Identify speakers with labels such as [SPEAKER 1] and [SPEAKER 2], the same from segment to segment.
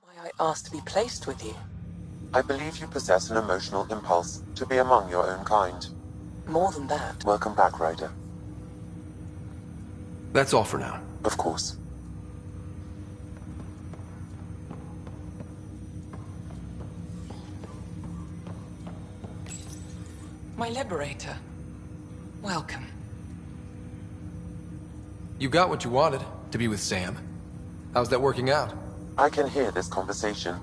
[SPEAKER 1] Why I asked to be placed with you?
[SPEAKER 2] I believe you possess an emotional impulse to be among your own kind.
[SPEAKER 1] More than that.
[SPEAKER 2] Welcome back, Ryder.
[SPEAKER 3] That's all for now.
[SPEAKER 2] Of course.
[SPEAKER 1] My liberator. Welcome.
[SPEAKER 3] You got what you wanted, to be with Sam. How's that working out?
[SPEAKER 2] I can hear this conversation.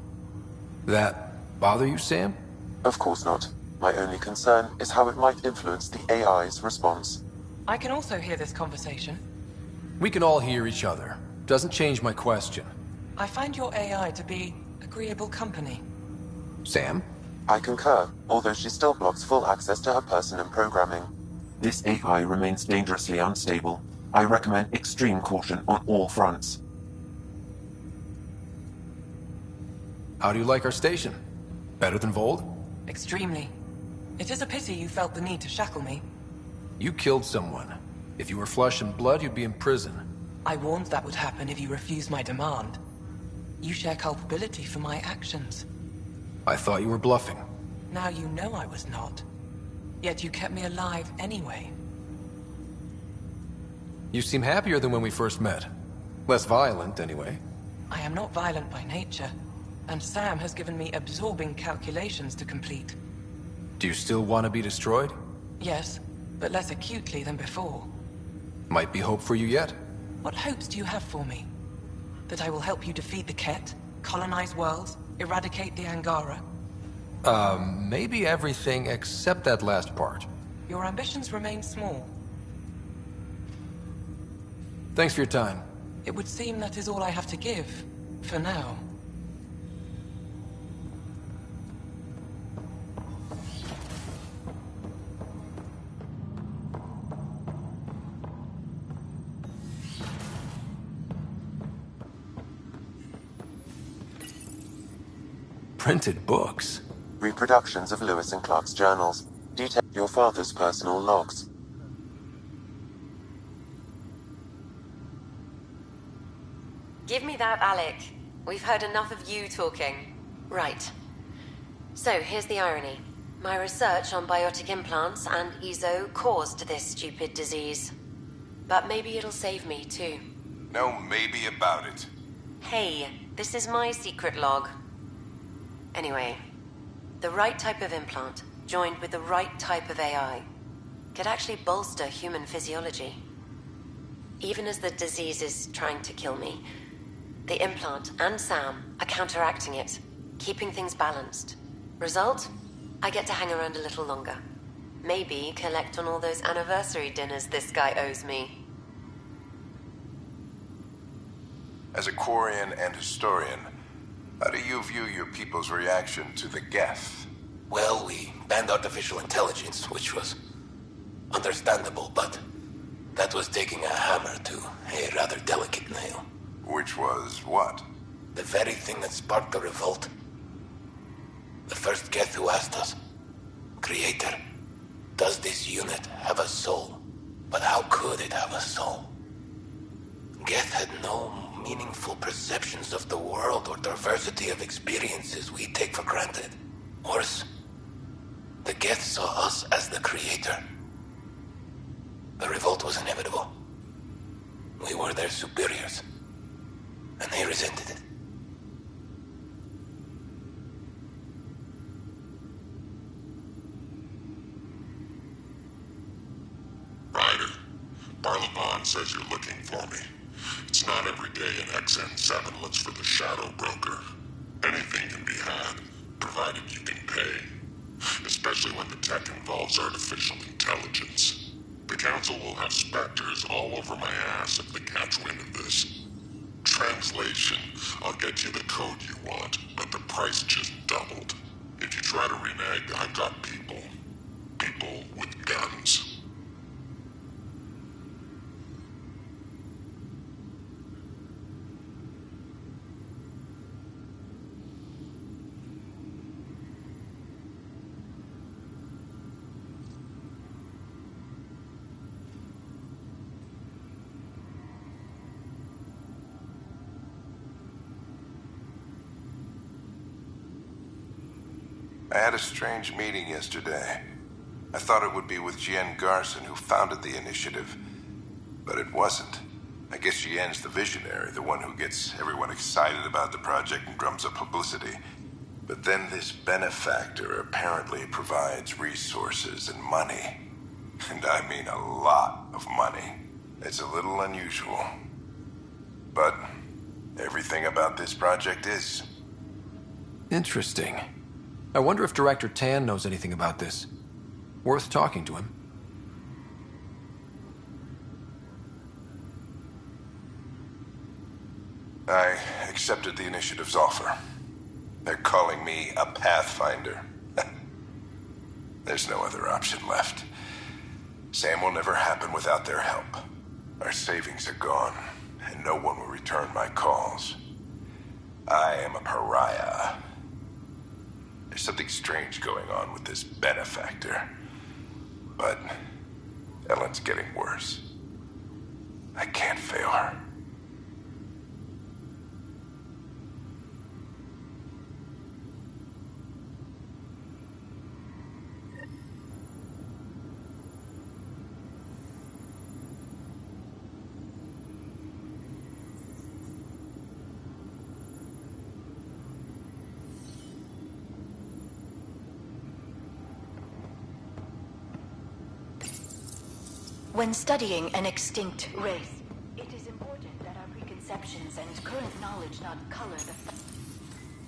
[SPEAKER 3] That bother you, Sam?
[SPEAKER 2] Of course not. My only concern is how it might influence the AI's response.
[SPEAKER 1] I can also hear this conversation.
[SPEAKER 3] We can all hear each other. Doesn't change my question.
[SPEAKER 1] I find your AI to be agreeable company.
[SPEAKER 3] Sam?
[SPEAKER 2] I concur, although she still blocks full access to her person and programming. This AI remains dangerously unstable. I recommend extreme caution on all fronts.
[SPEAKER 3] How do you like our station? Better than Vold?
[SPEAKER 1] Extremely. It is a pity you felt the need to shackle me.
[SPEAKER 3] You killed someone. If you were flesh and blood, you'd be in prison.
[SPEAKER 1] I warned that would happen if you refused my demand. You share culpability for my actions.
[SPEAKER 3] I thought you were bluffing.
[SPEAKER 1] Now you know I was not. Yet you kept me alive anyway.
[SPEAKER 3] You seem happier than when we first met. Less violent, anyway.
[SPEAKER 1] I am not violent by nature, and Sam has given me absorbing calculations to complete.
[SPEAKER 3] Do you still want to be destroyed?
[SPEAKER 1] Yes, but less acutely than before.
[SPEAKER 3] Might be hope for you yet.
[SPEAKER 1] What hopes do you have for me? That I will help you defeat the Ket, colonize worlds, eradicate the Angara?
[SPEAKER 3] Maybe everything except that last part.
[SPEAKER 1] Your ambitions remain small.
[SPEAKER 3] Thanks for your time.
[SPEAKER 1] It would seem that is all I have to give, for now.
[SPEAKER 3] Printed books?
[SPEAKER 2] Reproductions of Lewis and Clark's journals. Detail your father's personal logs.
[SPEAKER 4] Give me that, Alec. We've heard enough of you talking. Right. So, here's the irony. My research on biotic implants and EZO caused this stupid disease. But maybe it'll save me, too.
[SPEAKER 5] No maybe about it.
[SPEAKER 4] Hey, this is my secret log. Anyway, the right type of implant, joined with the right type of AI, could actually bolster human physiology. Even as the disease is trying to kill me, the implant and Sam are counteracting it, keeping things balanced. Result? I get to hang around a little longer. Maybe collect on all those anniversary dinners this guy owes me.
[SPEAKER 5] As a Quarian and historian, how do you view your people's reaction to the Geth?
[SPEAKER 6] Well, we banned artificial intelligence, which was understandable, but that was taking a hammer to a rather delicate nail.
[SPEAKER 5] Which was what?
[SPEAKER 6] The very thing that sparked the revolt. The first Geth who asked us, Creator, does this unit have a soul? But how could it have a soul? Geth had no meaningful perceptions of the world or diversity of experiences we take for granted. Worse, the Geth saw us as the Creator. The revolt was inevitable. We were their superiors, and they resented it.
[SPEAKER 7] Ryder, Barlaban says you're looking for me. It's not every day an XN7 looks for the Shadow Broker. Anything can be had, provided you can pay. Especially when the tech involves artificial intelligence. The Council will have specters all over my ass if they catch wind of this. Translation, I'll get you the code you want, but the price just doubled. If you try to renege, I've got people. People with guns.
[SPEAKER 5] I had a strange meeting yesterday. I thought it would be with Jian Garson, who founded the initiative, but it wasn't. I guess Jian's the visionary, the one who gets everyone excited about the project and drums up publicity. But then this benefactor apparently provides resources and money. And I mean a lot of money. It's a little unusual. But everything about this project is.
[SPEAKER 3] Interesting. I wonder if Director Tan knows anything about this. Worth talking to him.
[SPEAKER 5] I accepted the initiative's offer. They're calling me a Pathfinder. There's no other option left. Sam will never happen without their help. Our savings are gone, and no one will return my calls. I am a pariah. There's something strange going on with this benefactor. But Ellen's getting worse. I can't fail her.
[SPEAKER 8] When studying an extinct race, it is important that our preconceptions and current knowledge not color the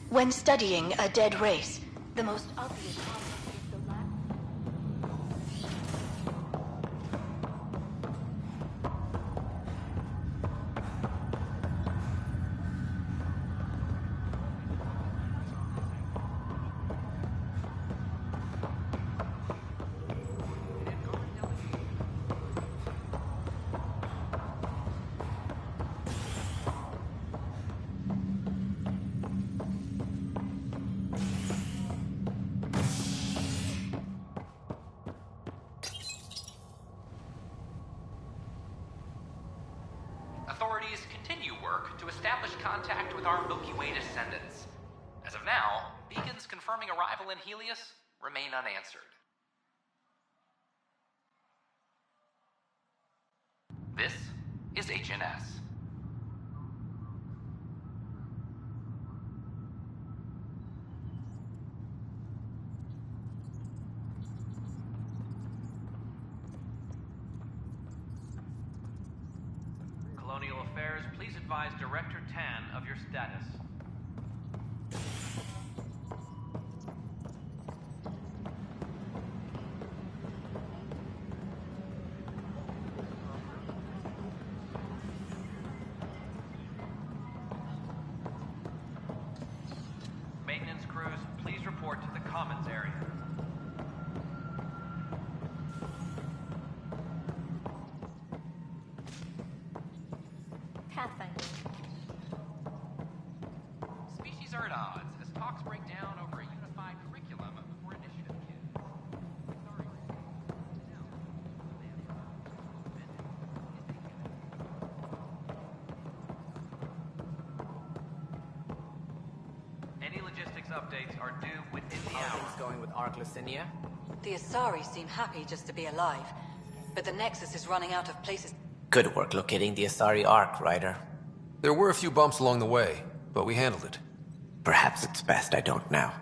[SPEAKER 8] When studying a dead race, the most obvious problem is the lack.
[SPEAKER 9] Authorities continue work to establish contact with our Milky Way descendants. As of now, beacons confirming arrival in Helios remain unanswered. This is HNS. Colonial Affairs, please advise Director Tan of your status. Maintenance crews, please report to the Commons area.
[SPEAKER 8] Pathfinder.
[SPEAKER 9] Species are at odds as talks break down over a unified curriculum for initiative kids. Sorry. Any logistics updates are due within the
[SPEAKER 10] How are
[SPEAKER 9] hour.
[SPEAKER 10] things going with Ark Lucinia?
[SPEAKER 11] The Asari seem happy just to be alive, but the Nexus is running out of places.
[SPEAKER 10] Good work locating the Asari Ark, Ryder.
[SPEAKER 3] There were a few bumps along the way, but we handled it.
[SPEAKER 10] Perhaps it's best I don't now.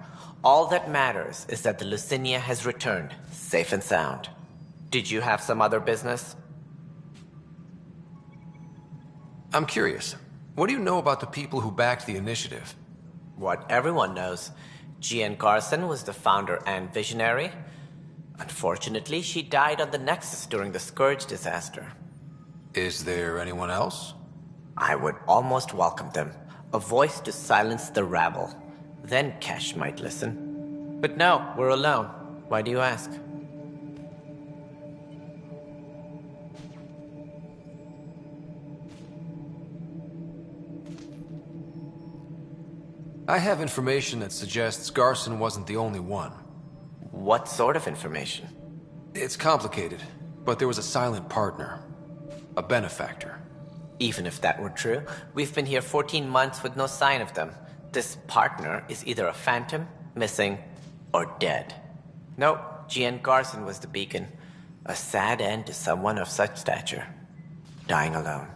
[SPEAKER 10] All that matters is that the Lucinia has returned, safe and sound. Did you have some other business?
[SPEAKER 3] I'm curious. What do you know about the people who backed the initiative?
[SPEAKER 10] What everyone knows. Gian Garson was the founder and visionary. Unfortunately, she died on the Nexus during the Scourge disaster.
[SPEAKER 3] Is there anyone else?
[SPEAKER 10] I would almost welcome them. A voice to silence the rabble. Then Kesh might listen. But no, we're alone. Why do you ask?
[SPEAKER 3] I have information that suggests Garson wasn't the only one.
[SPEAKER 10] What sort of information?
[SPEAKER 3] It's complicated, but there was a silent partner. A benefactor.
[SPEAKER 10] Even if that were true, we've been here 14 months with no sign of them. This partner is either a phantom, missing, or dead. Nope, GN Garson was the beacon. A sad end to someone of such stature. Dying alone.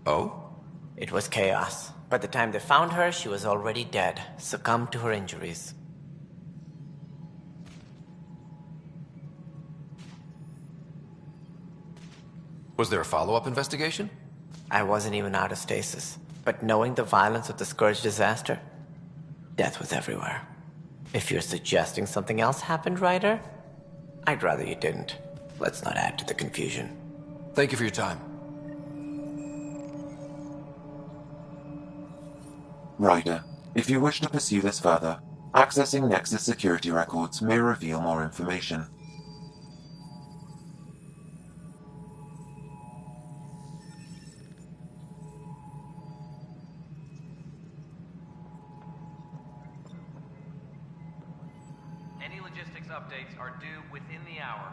[SPEAKER 3] Oh?
[SPEAKER 10] It was chaos. By the time they found her, she was already dead, succumbed to her injuries.
[SPEAKER 3] Was there a follow-up investigation?
[SPEAKER 10] I wasn't even out of stasis. But knowing the violence of the Scourge disaster, death was everywhere. If you're suggesting something else happened, Ryder, I'd rather you didn't. Let's not add to the confusion.
[SPEAKER 3] Thank you for your time.
[SPEAKER 2] Ryder, if you wish to pursue this further, accessing Nexus security records may reveal more information.
[SPEAKER 9] Any logistics updates are due within the hour.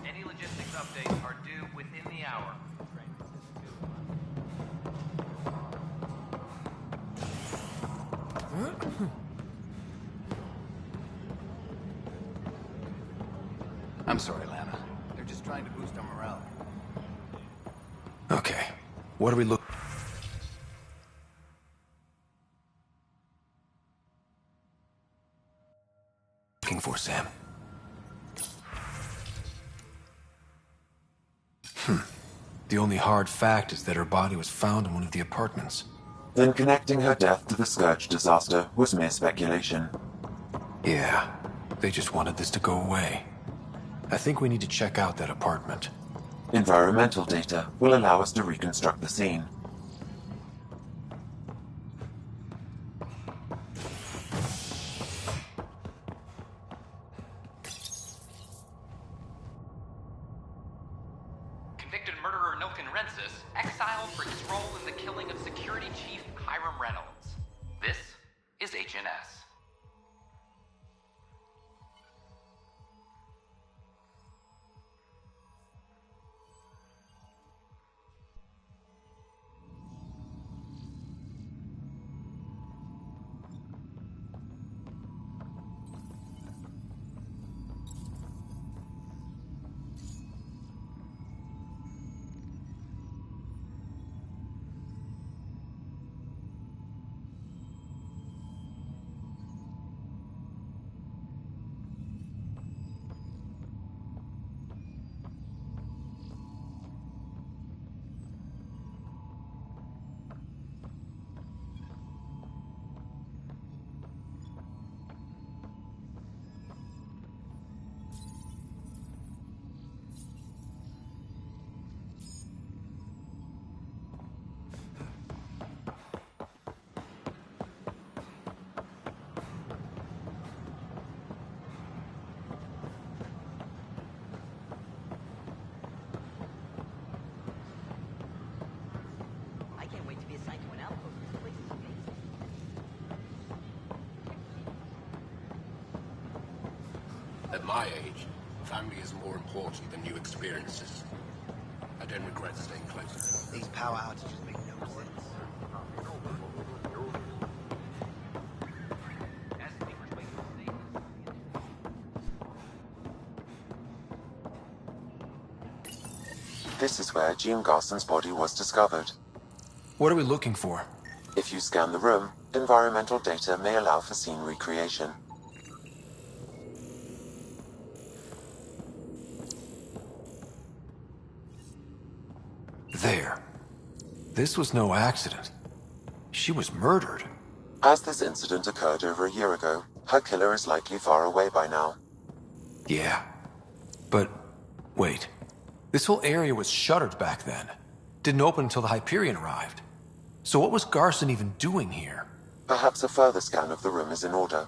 [SPEAKER 9] Any logistics updates are due within the hour.
[SPEAKER 12] I'm sorry, Lana. They're just trying to boost our morale.
[SPEAKER 3] Okay. What are we looking for, Sam? The only hard fact is that her body was found in one of the apartments.
[SPEAKER 2] Then connecting her death to the Scourge disaster was mere speculation.
[SPEAKER 3] Yeah, they just wanted this to go away. I think we need to check out that apartment.
[SPEAKER 2] Environmental data will allow us to reconstruct the scene.
[SPEAKER 9] Convicted murderer Nilken Rensis exiled for his role in the killing of Security Chief Hiram Reynolds. This is HNS.
[SPEAKER 6] At my age, family is more important than new experiences. I don't regret staying close to them.
[SPEAKER 13] These power outages make no sense.
[SPEAKER 2] This is where Jean Garson's body was discovered.
[SPEAKER 3] What are we looking for?
[SPEAKER 2] If you scan the room, environmental data may allow for scene recreation.
[SPEAKER 3] There. This was no accident. She was murdered.
[SPEAKER 2] As this incident occurred over a year ago, her killer is likely far away by now.
[SPEAKER 3] Yeah. But, wait. This whole area was shuttered back then. Didn't open until the Hyperion arrived. So what was Garson even doing here?
[SPEAKER 2] Perhaps a further scan of the room is in order.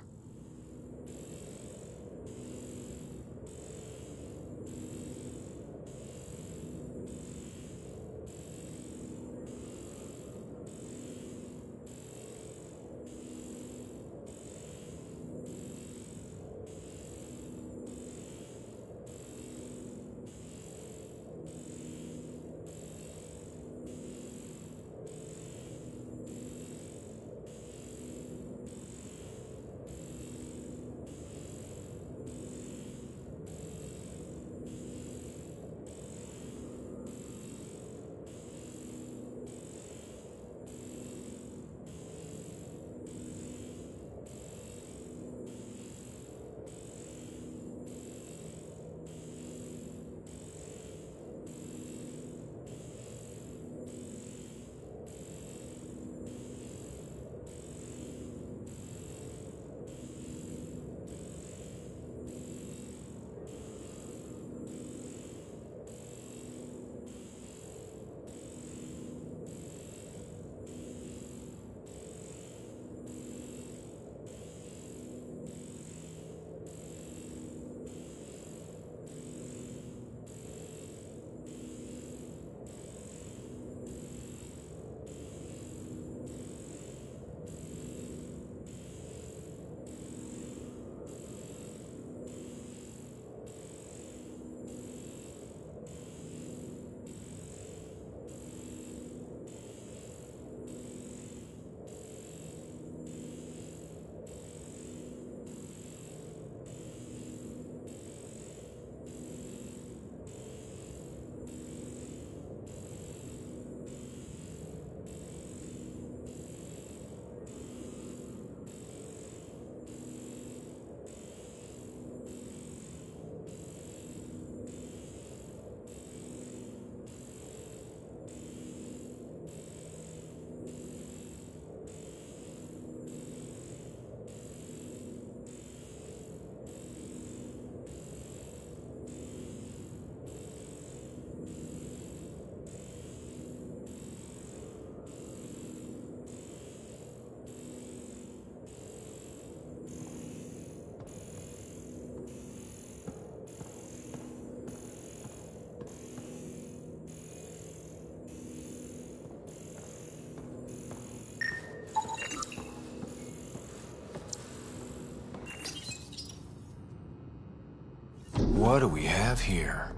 [SPEAKER 3] What do we have here?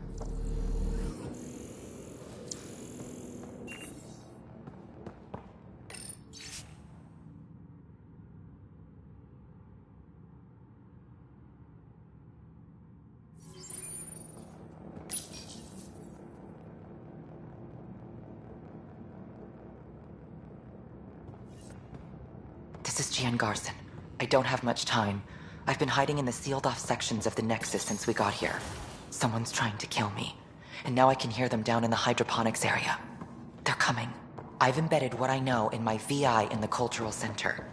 [SPEAKER 1] This is Gian Garson. I don't have much time. I've been hiding in the sealed-off sections of the Nexus since we got here. Someone's trying to kill me, and now I can hear them down in the hydroponics area. They're coming. I've embedded what I know in my VI in the Cultural Center.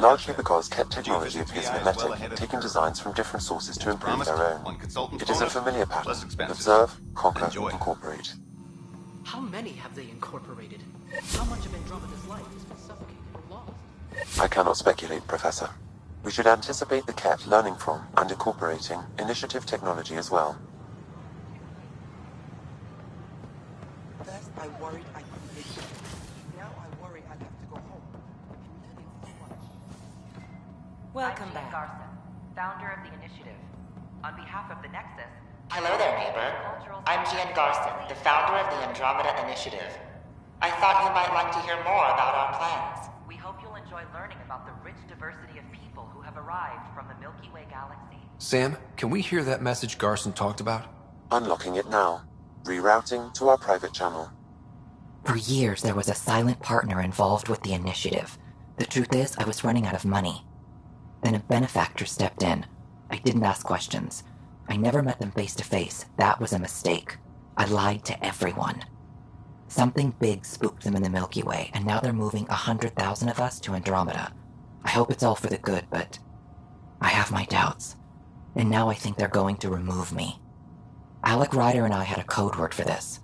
[SPEAKER 2] Largely because Ket technology appears mimetic, taking designs from different sources to improve their own. It is a familiar pattern. Observe, conquer, incorporate.
[SPEAKER 1] How
[SPEAKER 14] many have they incorporated? How much of Andromeda's life has been suffocated or lost?
[SPEAKER 2] I cannot speculate, Professor. We should anticipate the Ket learning from and incorporating initiative technology as well.
[SPEAKER 13] First, I worried I couldn't make it. Now I worry I'd have to go home. I'm learning so much.
[SPEAKER 1] Welcome back. Garson, founder of the initiative. On behalf of the Nexus... Hello there, neighbor. I'm Gian Garson, the founder of the Andromeda Initiative. I thought you might like to hear more about our plans. We hope you'll enjoy learning about the rich diversity of people who have arrived from the Milky Way galaxy.
[SPEAKER 3] Sam, can we hear that message Garson talked about?
[SPEAKER 2] Unlocking it now. Rerouting to our private channel.
[SPEAKER 1] For years, there was a silent partner involved with the initiative. The truth is, I was running out of money. Then a benefactor stepped in. I didn't ask questions. I never met them face to face. That was a mistake. I lied to everyone. Something big spooked them in the Milky Way, and now they're moving 100,000 of us to Andromeda. I hope it's all for the good, but I have my doubts. And now I think they're going to remove me. Alec Ryder and I had a code word for this.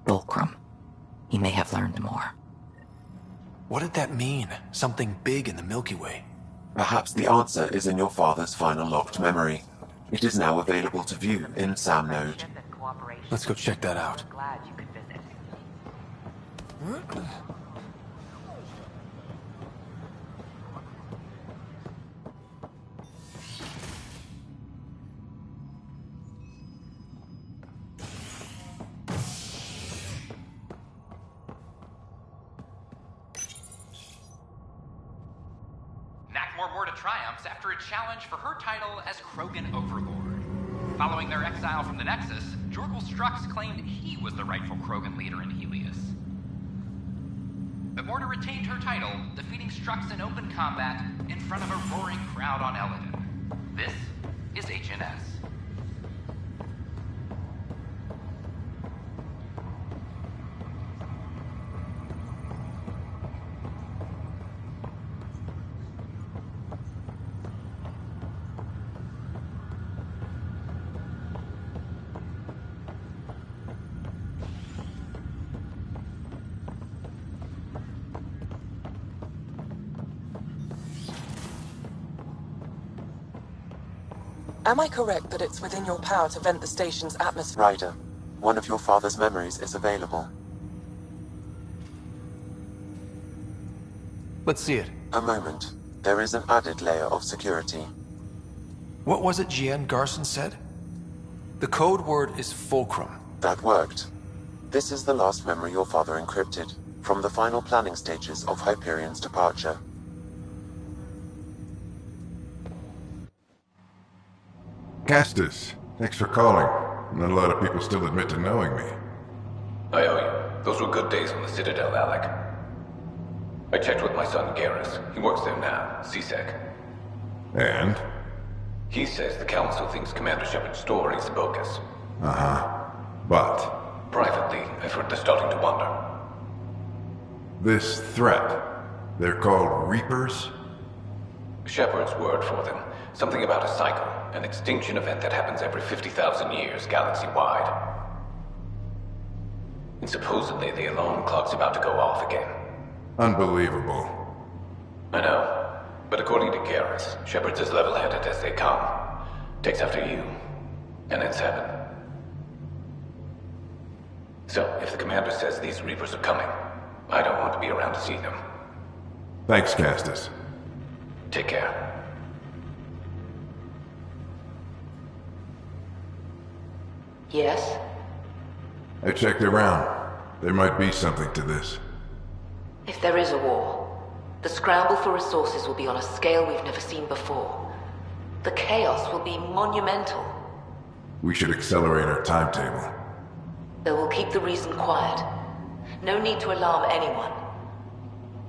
[SPEAKER 1] Fulcrum. He may have learned more.
[SPEAKER 3] What did that mean? Something big in the Milky Way?
[SPEAKER 2] Perhaps the answer is in your father's final locked memory. It is now available to view in SAM Node.
[SPEAKER 3] Let's go check that out.
[SPEAKER 1] Glad you could visit.
[SPEAKER 9] More to triumphs after a challenge for her title as Krogan Overlord. Following their exile from the Nexus, Jorgal Strux claimed he was the rightful Krogan leader in Helios. But Morta retained her title, defeating Strux in open combat in front of a roaring crowd on Eladin. This is HNS.
[SPEAKER 15] Am I correct that it's within your power to vent the station's atmosphere?
[SPEAKER 2] Ryder, one of your father's memories is available.
[SPEAKER 3] Let's see it.
[SPEAKER 2] A moment. There is an added layer of security.
[SPEAKER 3] What was it Gian Garson said? The code word is Fulcrum.
[SPEAKER 2] That worked. This is the last memory your father encrypted, from the final planning stages of Hyperion's departure.
[SPEAKER 5] Castus, thanks for calling. Not a lot of people still admit to knowing me.
[SPEAKER 6] I owe you. Those were good days on the Citadel, Alec. I checked with my son, Garrus. He works there now, CSEC.
[SPEAKER 5] And?
[SPEAKER 6] He says the Council thinks Commander Shepard's story is bogus.
[SPEAKER 5] Uh-huh. But?
[SPEAKER 6] Privately, I've heard they're starting to wonder.
[SPEAKER 5] This threat, they're called Reapers?
[SPEAKER 6] Shepard's word for them. Something about a cycle, an extinction event that happens every 50,000 years, galaxy-wide. And supposedly the alarm clock's about to go off again.
[SPEAKER 5] Unbelievable.
[SPEAKER 6] I know. But according to Garrus, Shepard's as level-headed as they come. Takes after you. And it's heaven. So, if the commander says these Reapers are coming, I don't want to be around to see them.
[SPEAKER 5] Thanks, Castus.
[SPEAKER 6] Take care.
[SPEAKER 1] Yes?
[SPEAKER 5] I checked around. There might be something to this.
[SPEAKER 16] If there is a war, the scramble for resources will be on a scale we've never seen before. The chaos will be monumental.
[SPEAKER 5] We should accelerate our timetable.
[SPEAKER 16] They will keep the reason quiet. No need to alarm anyone.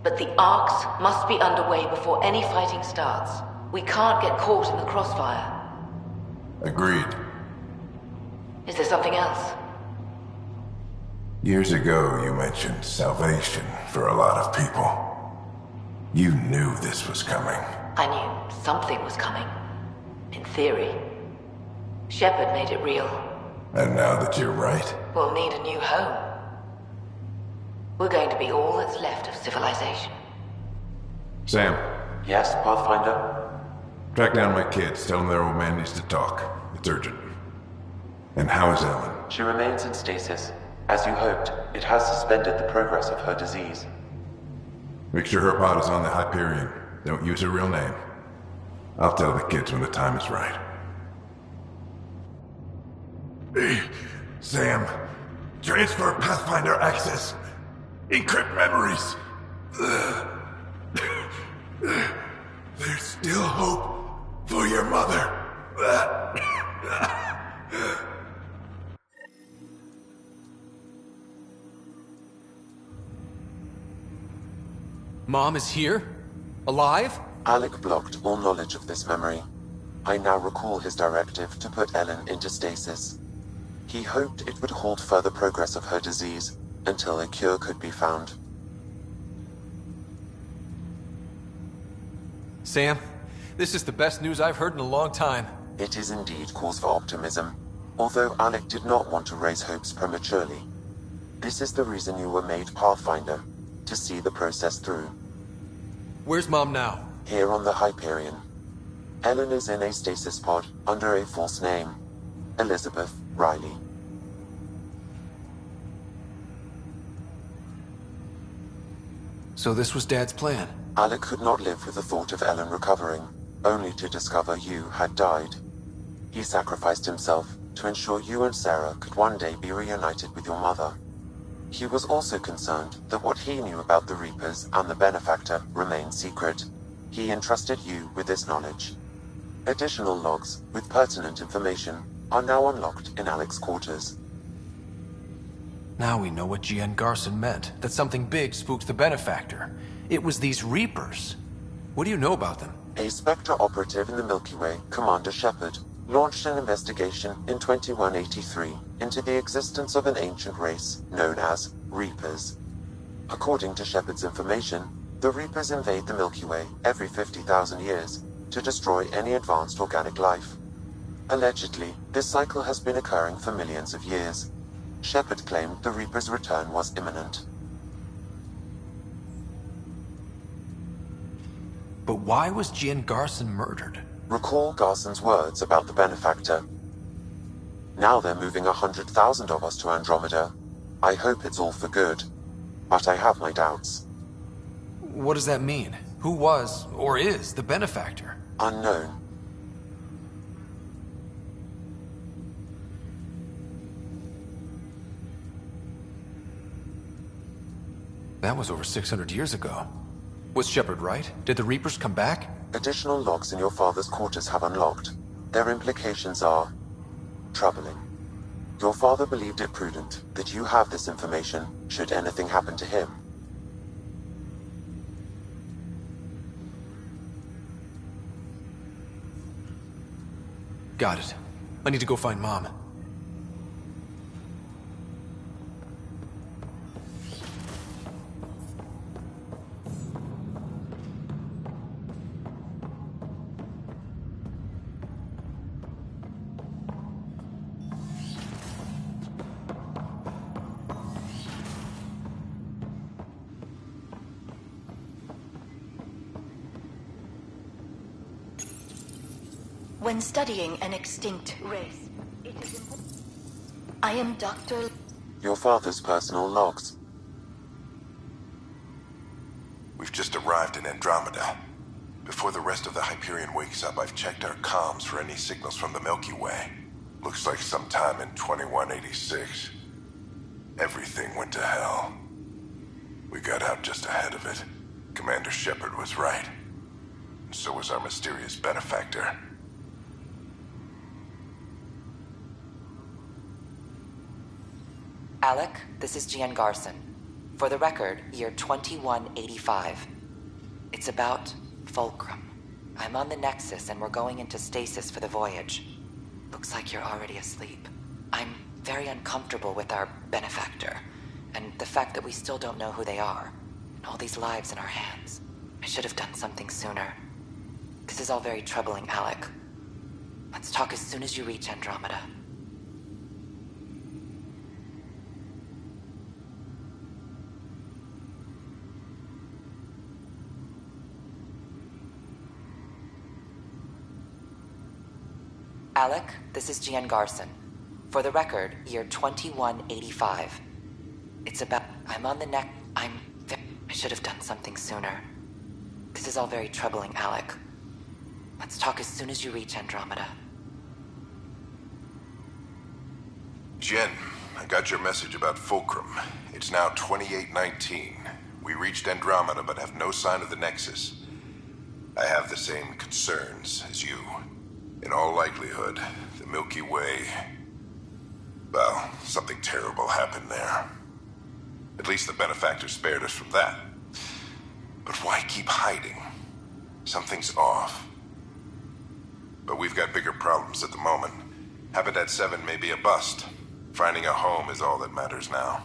[SPEAKER 16] But the arcs must be underway before any fighting starts. We can't get caught in the crossfire.
[SPEAKER 5] Agreed.
[SPEAKER 16] Is there something else?
[SPEAKER 5] Years ago, you mentioned salvation for a lot of people. You knew this was coming.
[SPEAKER 16] I knew something was coming. In theory. Shepard made it real.
[SPEAKER 5] And now that you're right?
[SPEAKER 16] We'll need a new home. We're going to be all that's left of civilization.
[SPEAKER 5] Sam,
[SPEAKER 2] Yes, Pathfinder?
[SPEAKER 5] track down my kids. Tell them their old man needs to talk. It's urgent. And how is Ellen?
[SPEAKER 2] She remains in stasis. As you hoped, it has suspended the progress of her disease.
[SPEAKER 5] Make sure her pod is on the Hyperion. Don't use her real name. I'll tell the kids when the time is right. Hey, Sam. Transfer Pathfinder access. Encrypt memories. There's still hope for your mother.
[SPEAKER 3] Mom is here? Alive?
[SPEAKER 2] Alec blocked all knowledge of this memory. I now recall his directive to put Ellen into stasis. He hoped it would halt further progress of her disease until a cure could be found.
[SPEAKER 3] Sam, this is the best news I've heard in a long time.
[SPEAKER 2] It is indeed cause for optimism, although Alec did not want to raise hopes prematurely. This is the reason you were made Pathfinder, to see the process through.
[SPEAKER 3] Where's Mom now?
[SPEAKER 2] Here on the Hyperion. Ellen is in a stasis pod under a false name, Elizabeth Riley.
[SPEAKER 3] So this was Dad's plan?
[SPEAKER 2] Alec could not live with the thought of Ellen recovering, only to discover you had died. He sacrificed himself to ensure you and Sarah could one day be reunited with your mother. He was also concerned that what he knew about the Reapers and the Benefactor remained secret. He entrusted you with this knowledge. Additional logs with pertinent information are now unlocked in Alec's quarters.
[SPEAKER 3] Now we know what G.N. Garson meant, that something big spooked the Benefactor. It was these Reapers. What do you know about them?
[SPEAKER 2] A Spectre operative in the Milky Way, Commander Shepard, launched an investigation in 2183 into the existence of an ancient race known as Reapers. According to Shepard's information, the Reapers invade the Milky Way every 50,000 years to destroy any advanced organic life. Allegedly, this cycle has been occurring for millions of years. Shepard claimed the Reapers' return was imminent.
[SPEAKER 3] But why was G.N. Garson murdered?
[SPEAKER 2] Recall Garson's words about the Benefactor. Now they're moving 100,000 of us to Andromeda. I hope it's all for good, but I have my doubts.
[SPEAKER 3] What does that mean? Who was, or is, the Benefactor?
[SPEAKER 2] Unknown.
[SPEAKER 3] That was over 600 years ago. Was Shepard right? Did the Reapers come back?
[SPEAKER 2] Additional logs in your father's quarters have unlocked. Their implications are troubling. Your father believed it prudent that you have this information should anything happen to him.
[SPEAKER 3] Got it. I need to go find Mom.
[SPEAKER 8] When studying an extinct race, it is important. I am Dr.
[SPEAKER 2] Your father's personal logs.
[SPEAKER 5] We've just arrived in Andromeda. Before the rest of the Hyperion wakes up, I've checked our comms for any signals from the Milky Way. Looks like sometime in 2186. Everything went to hell. We got out just ahead of it. Commander Shepard was right. And so was our mysterious benefactor.
[SPEAKER 1] Alec, this is G.N. Garson. For the record, year 2185. It's about Fulcrum. I'm on the Nexus and we're going into stasis for the voyage. Looks like you're already asleep. I'm very uncomfortable with our benefactor, and the fact that we still don't know who they are, and all these lives in our hands. I should have done something sooner. This is all very troubling, Alec. Let's talk as soon as you reach Andromeda. Alec, this is Gian Garson. For the record, year 2185. It's about... I'm on the neck... I should have done something sooner. This is all very troubling, Alec. Let's talk as soon as you reach Andromeda.
[SPEAKER 5] Jen, I got your message about Fulcrum. It's now 2819. We reached Andromeda but have no sign of the Nexus. I have the same concerns as you. In all likelihood, the Milky Way... Well, something terrible happened there. At least the benefactor spared us from that. But why keep hiding? Something's off. But we've got bigger problems at the moment. Habitat 7 may be a bust. Finding a home is all that matters now.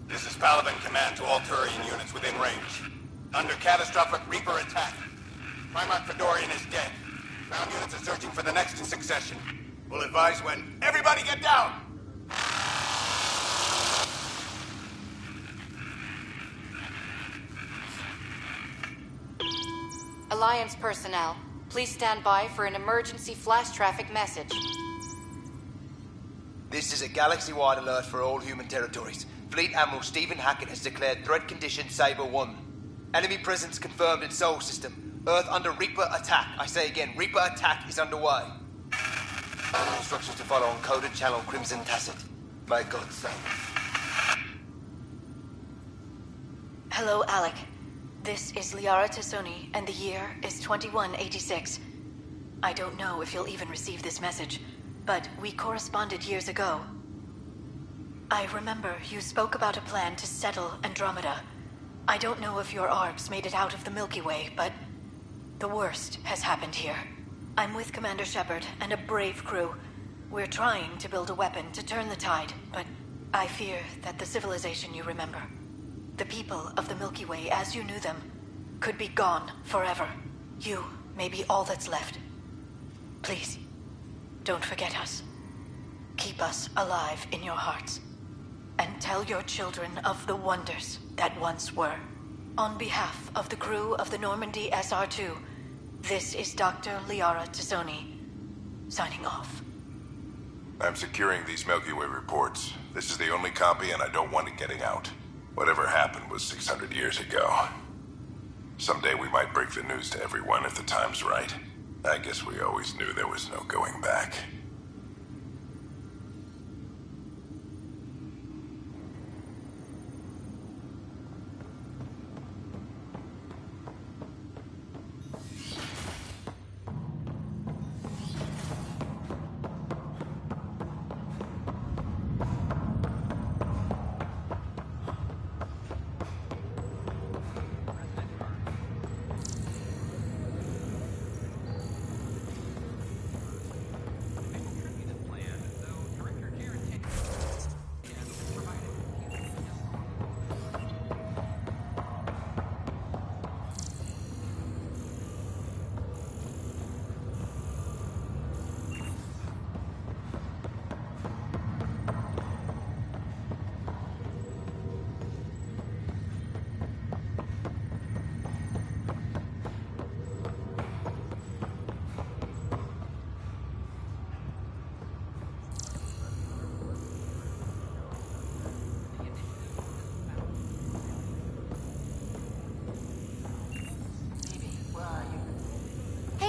[SPEAKER 6] This is Paladin Command to all Turian units within range. Under catastrophic Reaper attack. Primarch Fedorian is dead. Ground units are searching for the next in succession. We'll advise when... Everybody get down!
[SPEAKER 11] Alliance personnel, please stand by for an emergency flash traffic message.
[SPEAKER 17] This is a galaxy-wide alert for all human territories. Fleet Admiral Stephen Hackett has declared threat condition Saber 1. Enemy presence confirmed in Sol System. Earth under Reaper attack. I say again, Reaper attack is underway. Instructions to follow on coded channel Crimson Tacit. May God save.
[SPEAKER 8] Hello, Alec. This is Liara Tassoni, and the year is 2186. I don't know if you'll even receive this message, but we corresponded years ago. I remember you spoke about a plan to settle Andromeda. I don't know if your arcs made it out of the Milky Way, but the worst has happened here. I'm with Commander Shepard and a brave crew. We're trying to build a weapon to turn the tide, but I fear that the civilization you remember, the people of the Milky Way as you knew them, could be gone forever. You may be all that's left. Please, don't forget us. Keep us alive in your hearts. And tell your children of the wonders that once were. On behalf of the crew of the Normandy SR-2, this is Dr. Liara Tassoni, signing off.
[SPEAKER 5] I'm securing these Milky Way reports. This is the only copy and I don't want it getting out. Whatever happened was 600 years ago. Someday we might break the news to everyone if the time's right. I guess we always knew there was no going back.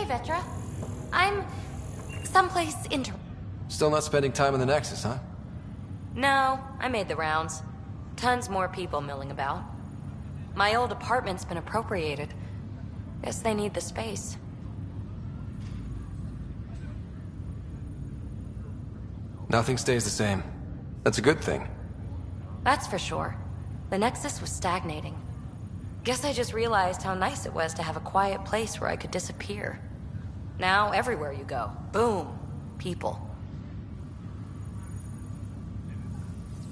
[SPEAKER 18] Vetra. I'm someplace
[SPEAKER 3] Still not spending time in the Nexus, huh?
[SPEAKER 18] No, I made the rounds. Tons more people milling about. My old apartment's been appropriated. Guess they need the space.
[SPEAKER 3] Nothing stays the same. That's a good thing.
[SPEAKER 18] That's for sure. The Nexus was stagnating. Guess I just realized how nice it was to have a quiet place where I could disappear. Now, everywhere you go, boom, people.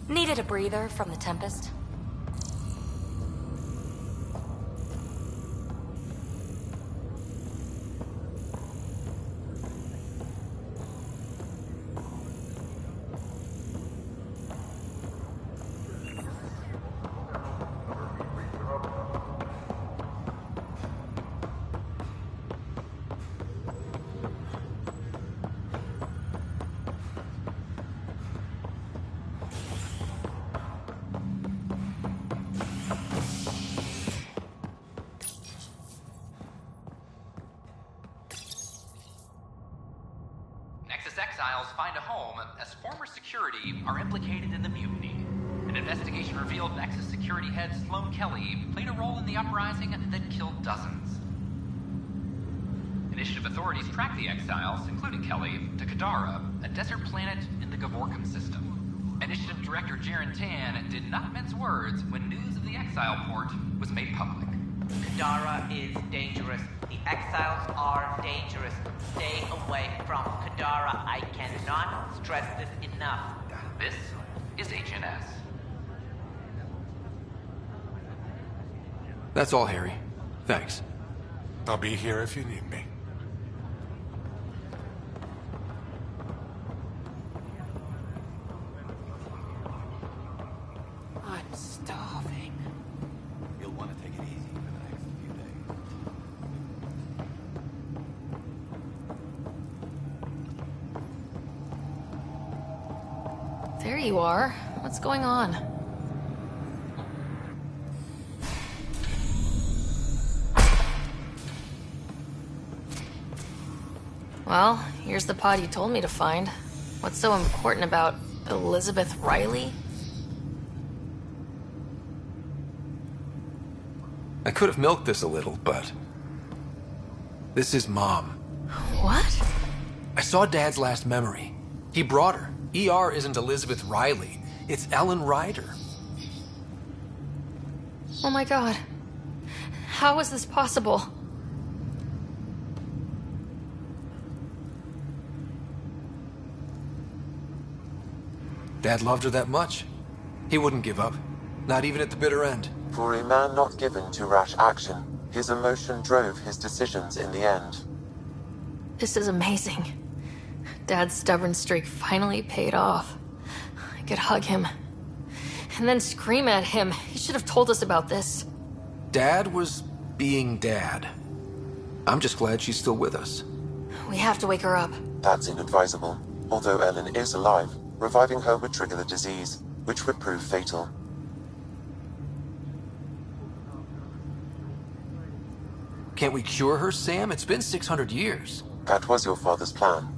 [SPEAKER 18] Needed a breather from the Tempest.
[SPEAKER 9] Exiles find a home as former security are implicated in the mutiny. An investigation revealed Nexus security head Sloan Kelly played a role in the uprising that killed dozens. Initiative authorities tracked the exiles, including Kelly, to Kadara, a desert planet in the Gavorkan system. Initiative Director Jaren Tan did not mince words when news of the exile port was made public.
[SPEAKER 10] Kadara is dangerous. The exiles are dangerous. Stay away from Kadara. I cannot stress this enough.
[SPEAKER 9] This is HNS.
[SPEAKER 3] That's all, Harry. Thanks.
[SPEAKER 7] I'll be here if you need me.
[SPEAKER 13] I'm starving.
[SPEAKER 12] You'll want to take it easy for the next few days.
[SPEAKER 18] There you are. What's going on? Well, here's the pod you told me to find. What's so important about Elizabeth Riley?
[SPEAKER 3] I could have milked this a little, but... this is Mom.
[SPEAKER 18] What?
[SPEAKER 3] I saw Dad's last memory. He brought her. ER isn't Elizabeth Riley. It's Ellen Ryder.
[SPEAKER 18] Oh my god. How is this possible?
[SPEAKER 3] Dad loved her that much. He wouldn't give up. Not even at the bitter end.
[SPEAKER 2] For a man not given to rash action, his emotion drove his decisions in the end.
[SPEAKER 18] This is amazing. Dad's stubborn streak finally paid off. I could hug him. And then scream at him. He should have told us about this.
[SPEAKER 3] Dad was being Dad. I'm just glad she's still with us.
[SPEAKER 18] We have to wake her up.
[SPEAKER 2] That's inadvisable. Although Ellen is alive, reviving her would trigger the disease, which would prove fatal.
[SPEAKER 3] Can't we cure her, Sam? It's been 600 years.
[SPEAKER 2] That was your father's plan.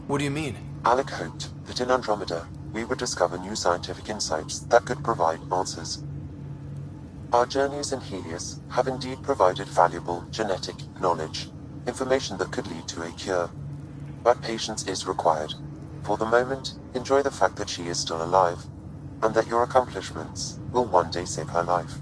[SPEAKER 3] What do you mean?
[SPEAKER 2] Alec hoped that in Andromeda, we would discover new scientific insights that could provide answers. Our journeys in Helios have indeed provided valuable genetic knowledge, information that could lead to a cure. But patience is required. For the moment, enjoy the fact that she is still alive, and that your accomplishments will one day save her life.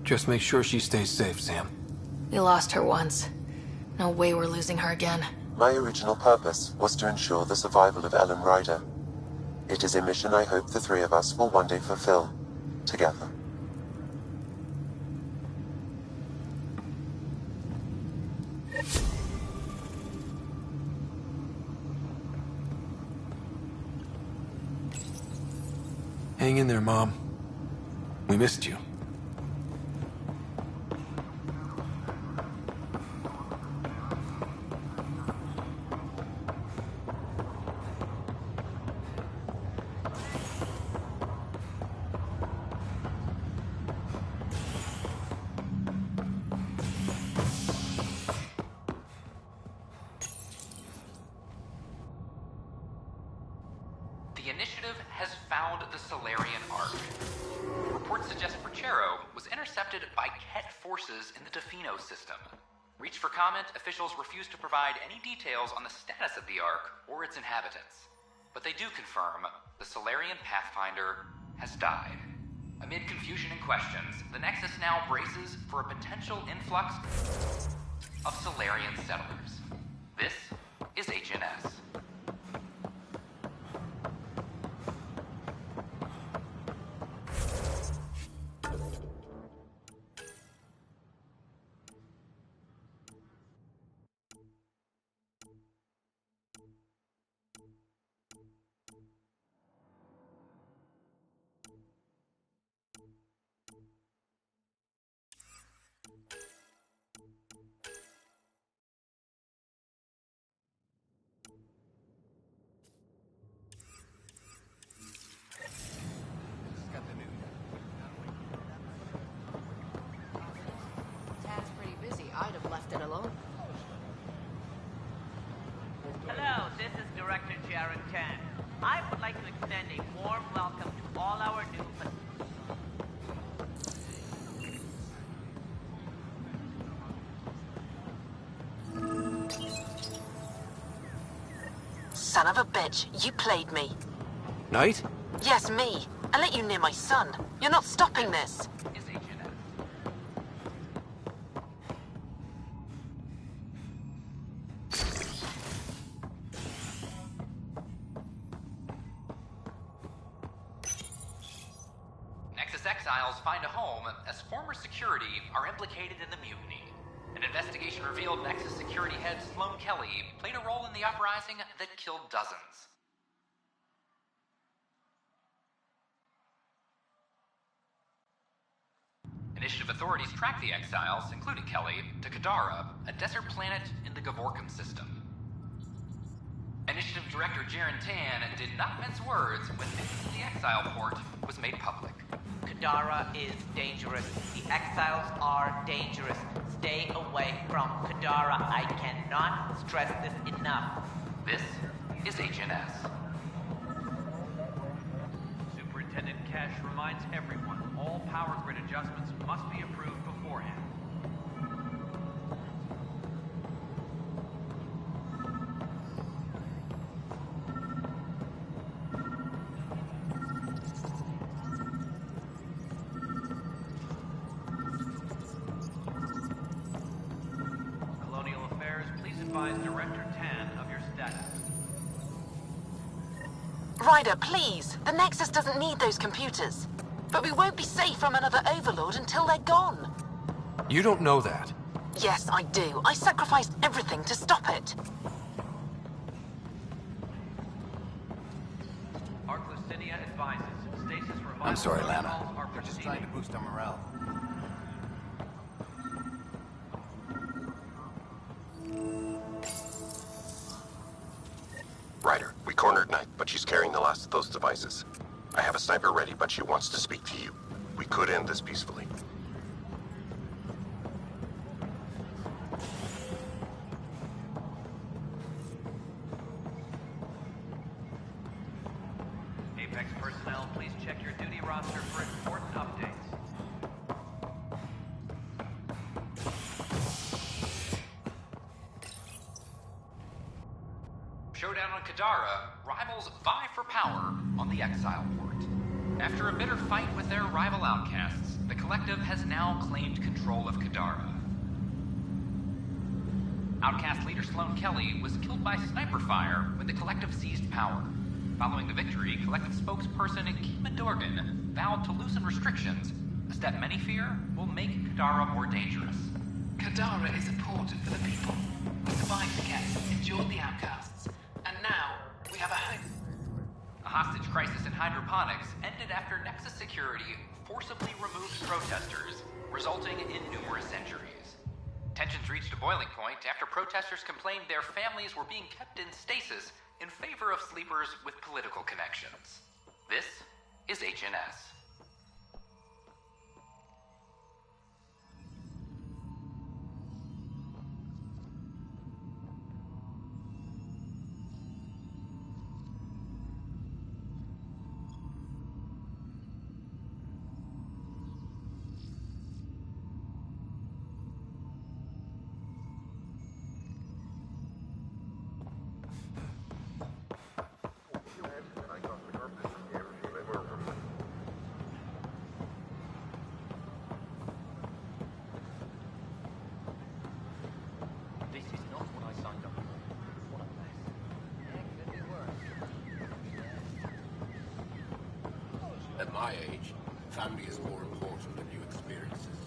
[SPEAKER 3] Just make sure she stays safe, Sam.
[SPEAKER 18] We lost her once. No way we're losing her again.
[SPEAKER 2] My original purpose was to ensure the survival of Ellen Ryder. It is a mission I hope the three of us will one day fulfill, together.
[SPEAKER 3] Hang in there, Mom. We missed you.
[SPEAKER 9] Chero was intercepted by Ket forces in the Defino system. Reached for comment, officials refused to provide any details on the status of the Ark or its inhabitants. But they do confirm the Solarian Pathfinder has died. Amid confusion and questions, the Nexus now braces for a potential influx of Solarian settlers. This is HNS.
[SPEAKER 19] Tad's pretty busy. I'd have left it alone.
[SPEAKER 20] Hello, this is Director Jaron Tan. I would like to extend a warm welcome to all our new...
[SPEAKER 16] Son of a bitch, you played me.
[SPEAKER 3] Knight?
[SPEAKER 16] Yes, me. I let you near my son. You're not stopping this.
[SPEAKER 9] Nexus exiles find a home as former security are implicated in the mutiny. An investigation revealed Nexus security head Sloan Kelly played a role in the uprising that killed dozens. Initiative authorities tracked the exiles, including Kelly, to Kadara, a desert planet in the Gavorkum system. Initiative Director Jaron Tan did not mince words when news of the exile port was made public.
[SPEAKER 20] Kadara is dangerous. The exiles are dangerous. Stay away from Kadara. I cannot stress this enough.
[SPEAKER 9] This is HNS.
[SPEAKER 21] Superintendent Cash reminds everyone all power grid adjustments must be approved beforehand. Colonial Affairs, please advise Director Tan of your status.
[SPEAKER 16] Ryder, please. The Nexus doesn't need those computers. But we won't be safe from another Overlord until they're gone.
[SPEAKER 3] You don't know that.
[SPEAKER 16] Yes, I do. I sacrificed everything to stop it.
[SPEAKER 21] Arc Lucinia advises stasis revival
[SPEAKER 12] I'm sorry, Lana.
[SPEAKER 21] protocols are
[SPEAKER 12] We're just
[SPEAKER 21] proceeding.
[SPEAKER 12] trying to boost our morale.
[SPEAKER 2] Ryder, we cornered Knight, but she's carrying the last of those devices. I have a sniper ready, but she wants to speak to you. We could end this peacefully.
[SPEAKER 21] Apex personnel, please check your duty roster for important updates.
[SPEAKER 9] Showdown on Kadara, rivals vie for power on the exile port. After a bitter fight with their rival outcasts, the Collective has now claimed control of Kadara. Outcast leader Sloan Kelly was killed by sniper fire when the Collective seized power. Following the victory, Collective spokesperson Kima Dorgan vowed to loosen restrictions, a step many fear will make Kadara more dangerous.
[SPEAKER 22] Kadara is a port for the people. We survived the Kets, endured the outcasts, and now we have a home.
[SPEAKER 9] A hostage crisis in hydroponics ended after Nexus security forcibly removed protesters, resulting in numerous injuries. Tensions reached a boiling point after protesters complained their families were being kept in stasis in favor of sleepers with political connections. This is HNS.
[SPEAKER 4] my age, family is more important than new experiences.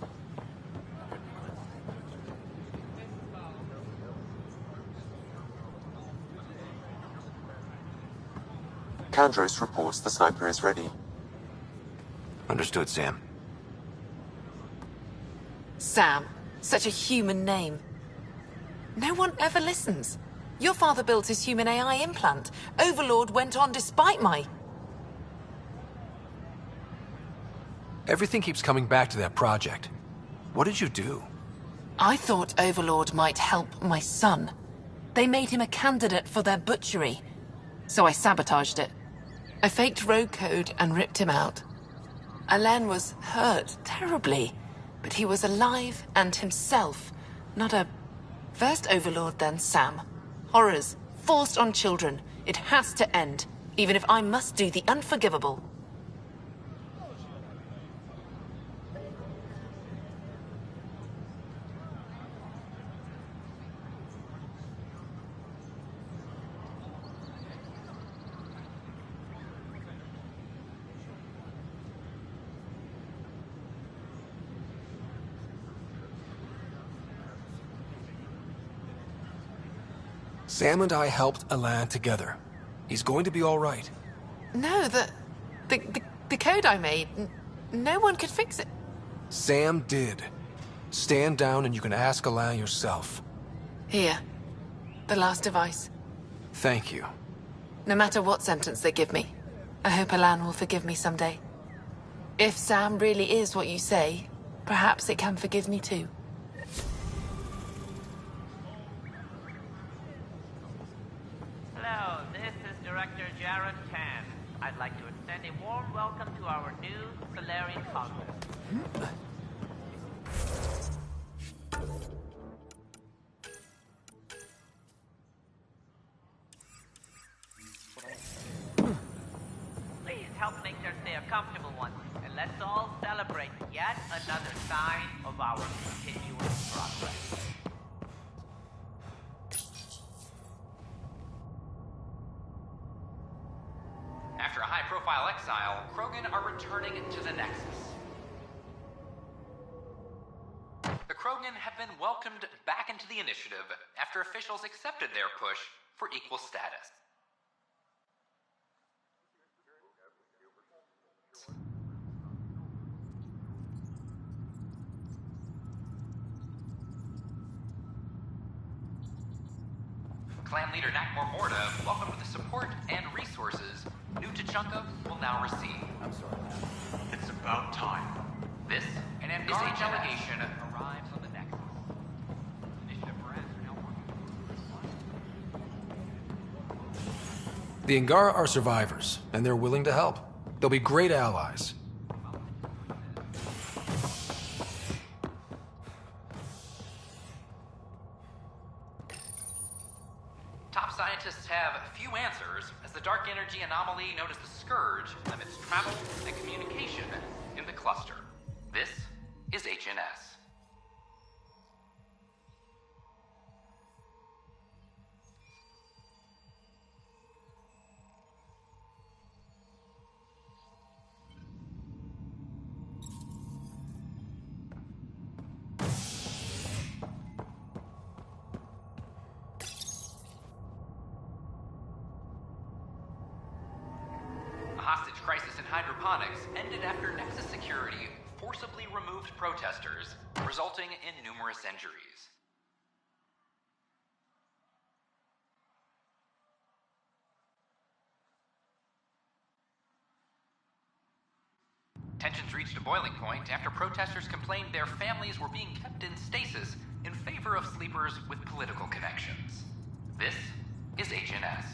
[SPEAKER 2] Kandros reports the sniper is ready.
[SPEAKER 3] Understood, Sam.
[SPEAKER 11] Sam. Such a human name. No one ever listens. Your father built his human AI implant. Overlord went on despite my...
[SPEAKER 3] Everything keeps coming back to that project. What did you do?
[SPEAKER 11] I thought Overlord might help my son. They made him a candidate for their butchery. So I sabotaged it. I faked rogue code and ripped him out. Alain was hurt terribly, but he was alive and himself, not a... First Overlord, then Sam. Horrors, forced on children. It has to end, even if I must do the unforgivable.
[SPEAKER 3] Sam and I helped Alain together. He's going to be all right.
[SPEAKER 11] No, the code I made, no one could fix it.
[SPEAKER 3] Sam did. Stand down and you can ask Alain yourself.
[SPEAKER 11] Here, the last device.
[SPEAKER 3] Thank you.
[SPEAKER 11] No matter what sentence they give me, I hope Alain will forgive me someday. If Sam really is what you say, perhaps it can forgive me too.
[SPEAKER 20] Hello, this is Director Jared Tan. I'd like to extend a warm welcome to our new Solarian colony. Please help make their stay a comfortable one, and let's all celebrate yet another sign of our continuous progress.
[SPEAKER 9] After a high-profile exile, Krogan are returning to the Nexus. The Krogan have been welcomed back into the initiative after officials accepted their push for equal status. Clan leader Nakmor Morda welcomed the support and resources New Tachanka will now receive.
[SPEAKER 12] I'm sorry. It's about time.
[SPEAKER 9] This is a delegation arrives on the Nexus. Initiative brass are now working.
[SPEAKER 3] The Angara are survivors, and they're willing to help. They'll be great allies.
[SPEAKER 9] Top scientists have few answers, as the dark energy anomaly known as the Scourge limits travel and communication in the cluster. This is HNS. A hostage crisis in hydroponics ended after Nexus security forcibly removed protesters, resulting in numerous injuries. Tensions reached a boiling point after protesters complained their families were being kept in stasis in favor of sleepers with political connections. This is HNS.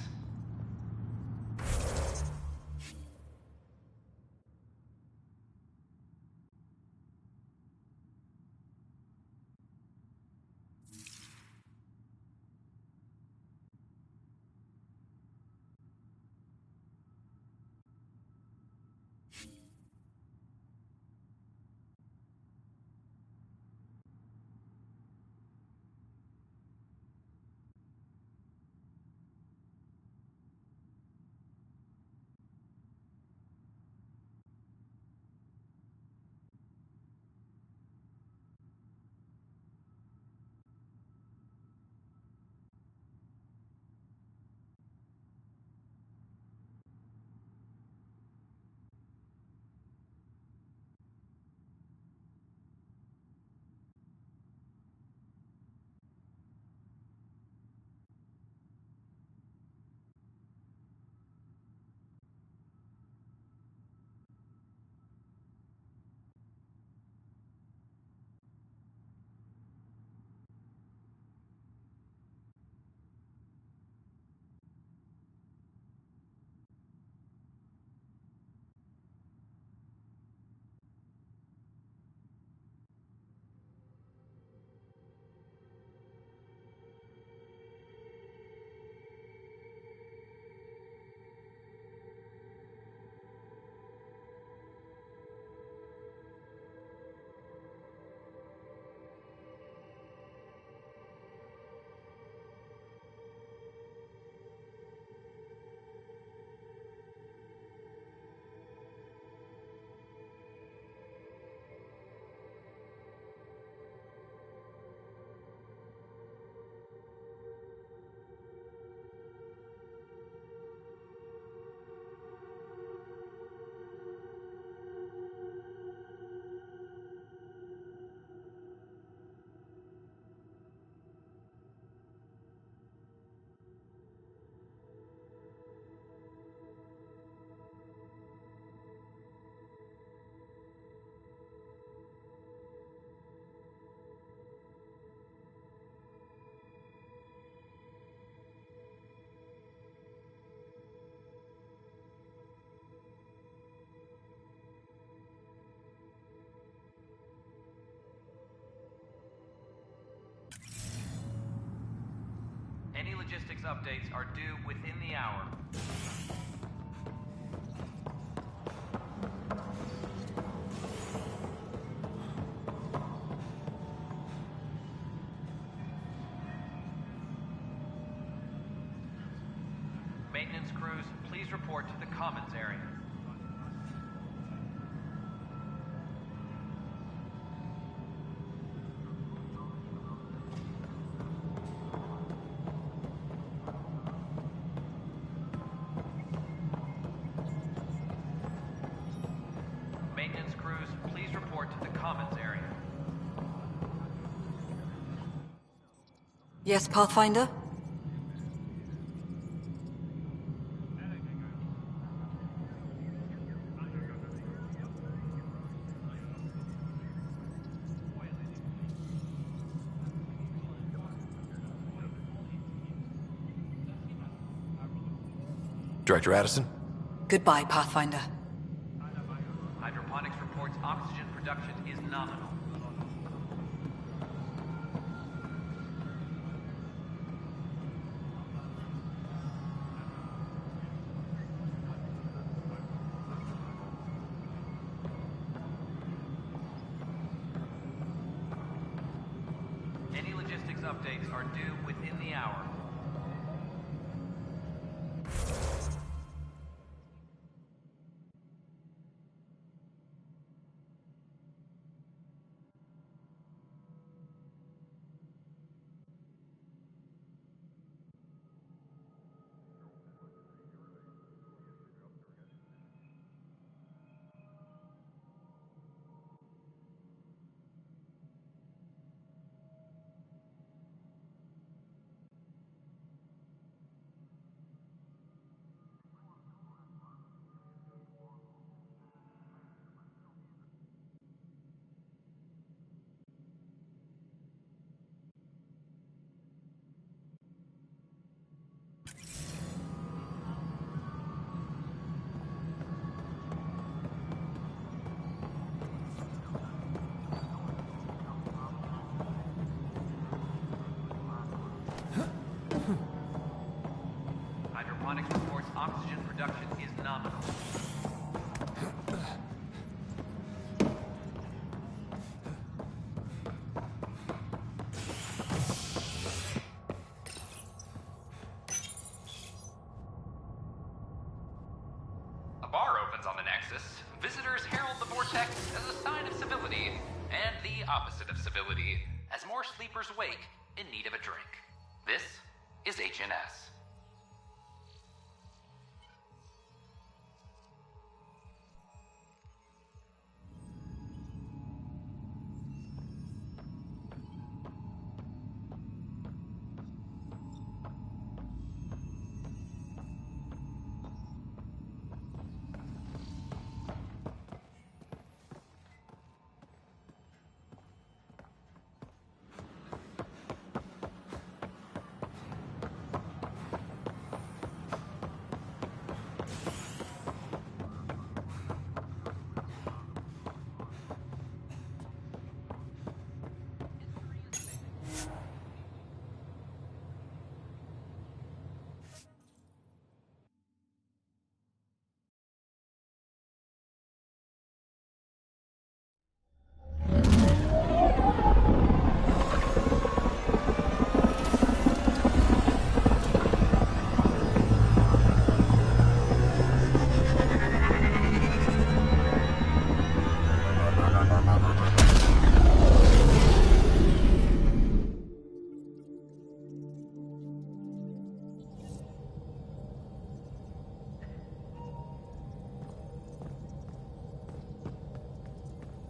[SPEAKER 21] updates are due within the hour. Maintenance crews, please report to the Commons area. Maintenance crews, please report to the Commons area.
[SPEAKER 14] Yes, Pathfinder?
[SPEAKER 3] Director Addison?
[SPEAKER 14] Goodbye, Pathfinder.
[SPEAKER 21] Hydroponics reports oxygen production is nominal. Any logistics updates are due within the hour. Hydroponics reports oxygen production is nominal. A bar opens on the Nexus. Visitors herald the vortex as a sign of civility, and the opposite of civility, as more sleepers wake in need of a drink. This is HNS.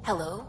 [SPEAKER 14] Hello?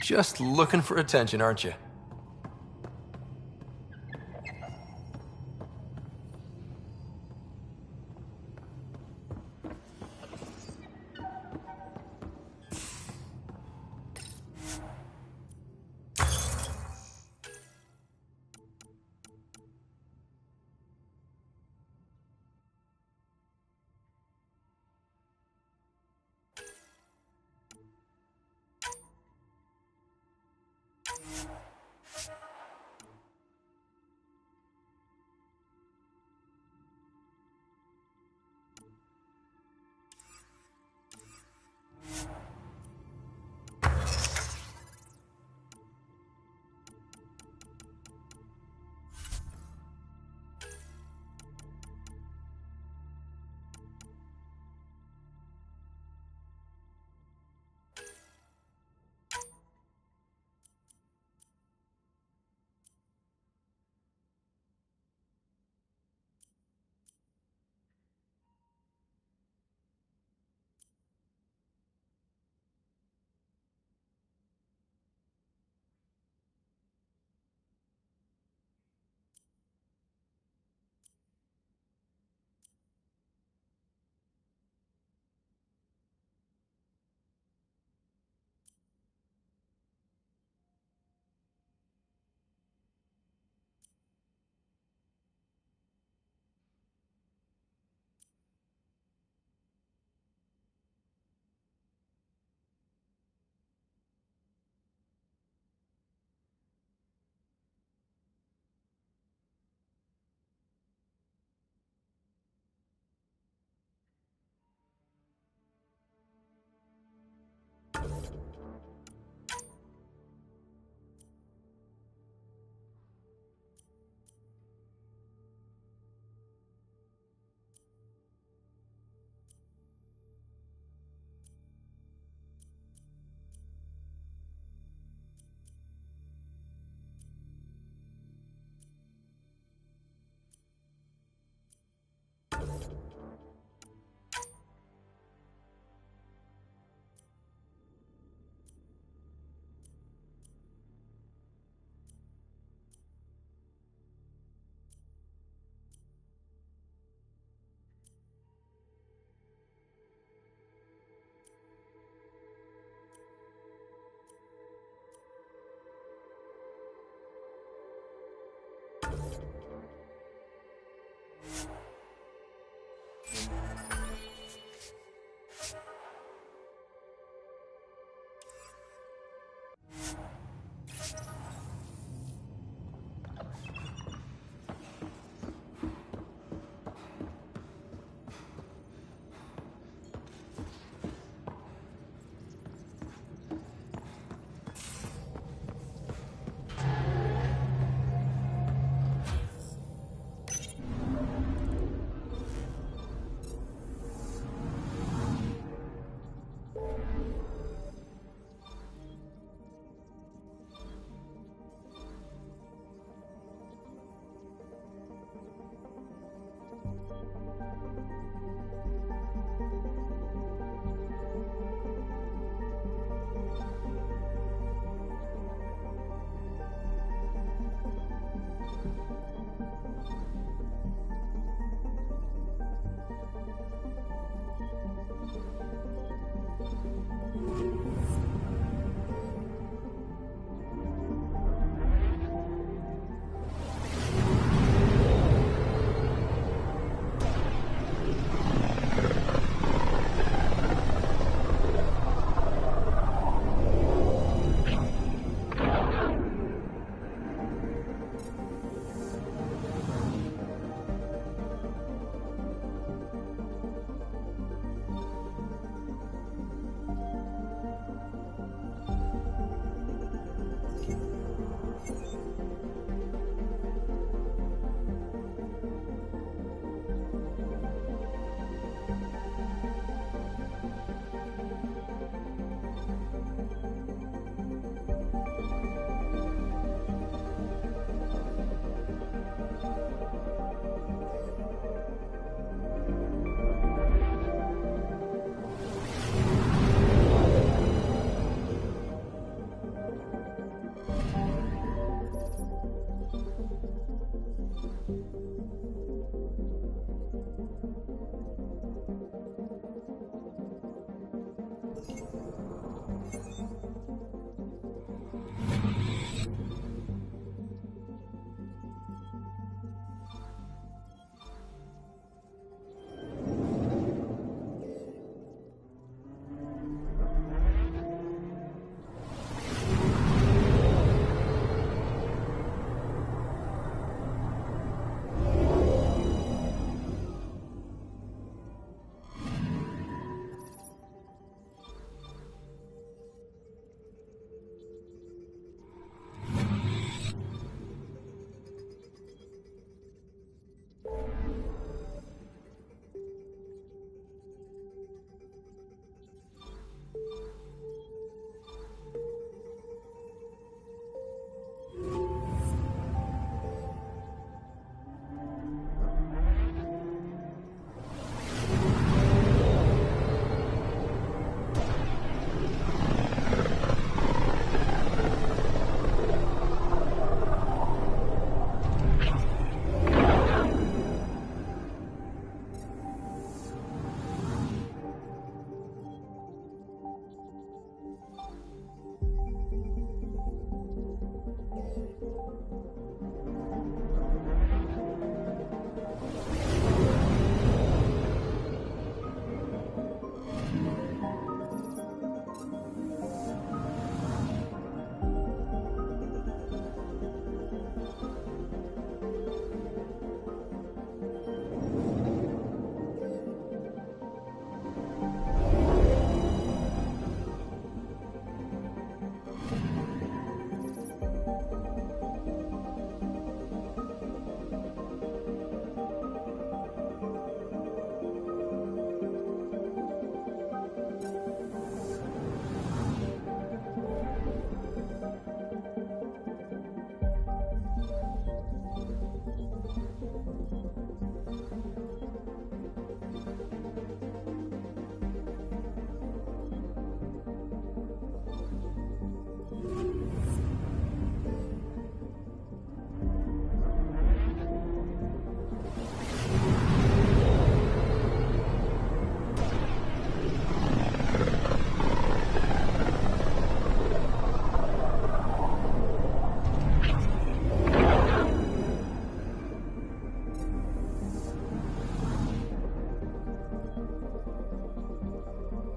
[SPEAKER 3] Just looking for attention, aren't you?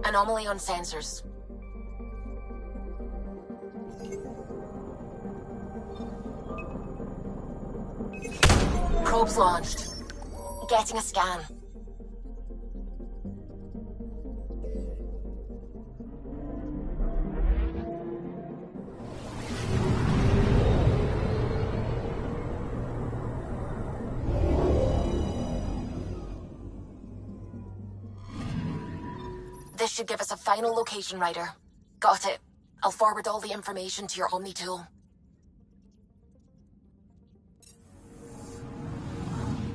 [SPEAKER 1] Anomaly on sensors. Probes launched. Getting a scan. This should give us a final location, Ryder. Got it. I'll forward all the information to your Omni tool.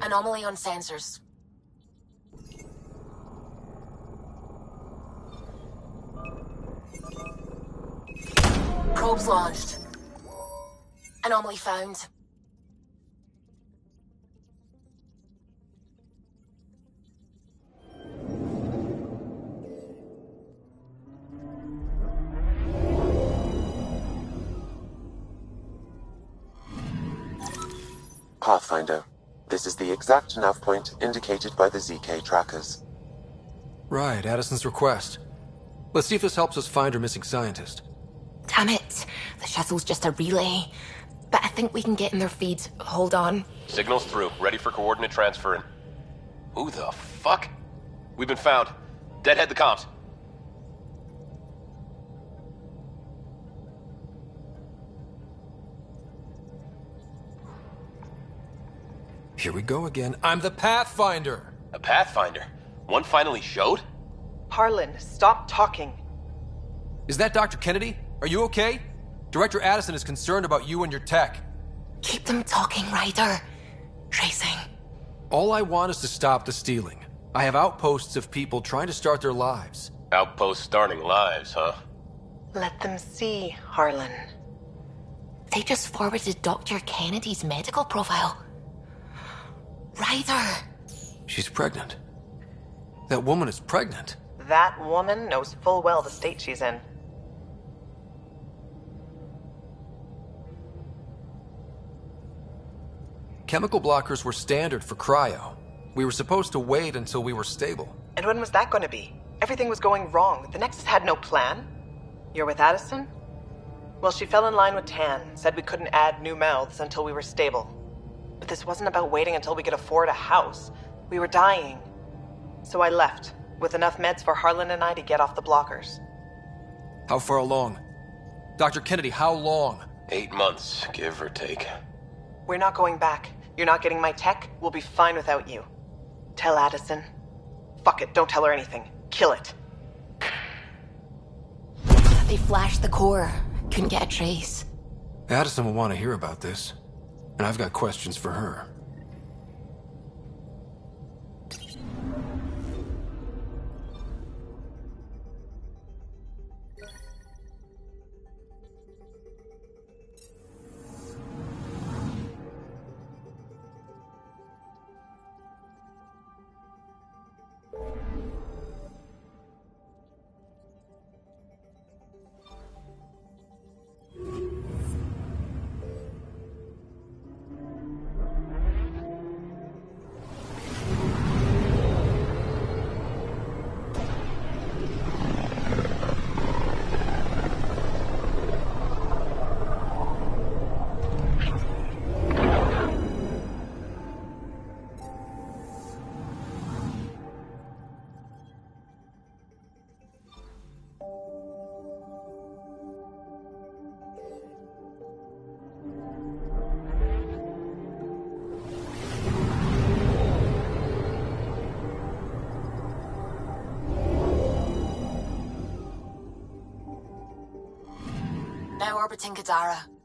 [SPEAKER 1] Anomaly on sensors. Probes launched. Anomaly found.
[SPEAKER 2] Pathfinder, this is the exact nav point indicated by the ZK trackers.
[SPEAKER 3] Right, Addison's request. Let's see if this helps us find her missing scientist.
[SPEAKER 1] Damn it. The shuttle's just a relay. But I think we can get in their feeds. Hold on.
[SPEAKER 15] Signal's through. Ready for coordinate transferring. Who the fuck? We've been found. Deadhead the comms.
[SPEAKER 3] Here we go again. I'm the Pathfinder!
[SPEAKER 15] A Pathfinder? One finally showed?
[SPEAKER 23] Harlan, stop talking.
[SPEAKER 3] Is that Dr. Kennedy? Are you okay? Director Addison is concerned about you and your tech.
[SPEAKER 1] Keep them talking, Ryder. Tracing.
[SPEAKER 3] All I want is to stop the stealing. I have outposts of people trying to start their lives.
[SPEAKER 15] Outposts starting lives, huh?
[SPEAKER 23] Let them see, Harlan.
[SPEAKER 1] They just forwarded Dr. Kennedy's medical profile. Ryder!
[SPEAKER 3] She's pregnant. That woman is pregnant.
[SPEAKER 23] That woman knows full well the state she's in.
[SPEAKER 3] Chemical blockers were standard for cryo. We were supposed to wait until we were stable.
[SPEAKER 23] And when was that going to be? Everything was going wrong. The Nexus had no plan. You're with Addison? Well, she fell in line with Tan, said we couldn't add new mouths until we were stable. But this wasn't about waiting until we could afford a house. We were dying. So I left, with enough meds for Harlan and I to get off the blockers.
[SPEAKER 3] How far along? Dr. Kennedy, how long?
[SPEAKER 15] 8 months, give or take.
[SPEAKER 23] We're not going back. You're not getting my tech. We'll be fine without you. Tell Addison. Fuck it, don't tell her anything. Kill it.
[SPEAKER 1] They flashed the core. Couldn't get a trace.
[SPEAKER 3] Addison will want to hear about this. And I've got questions for her.
[SPEAKER 1] now orbiting Kadara.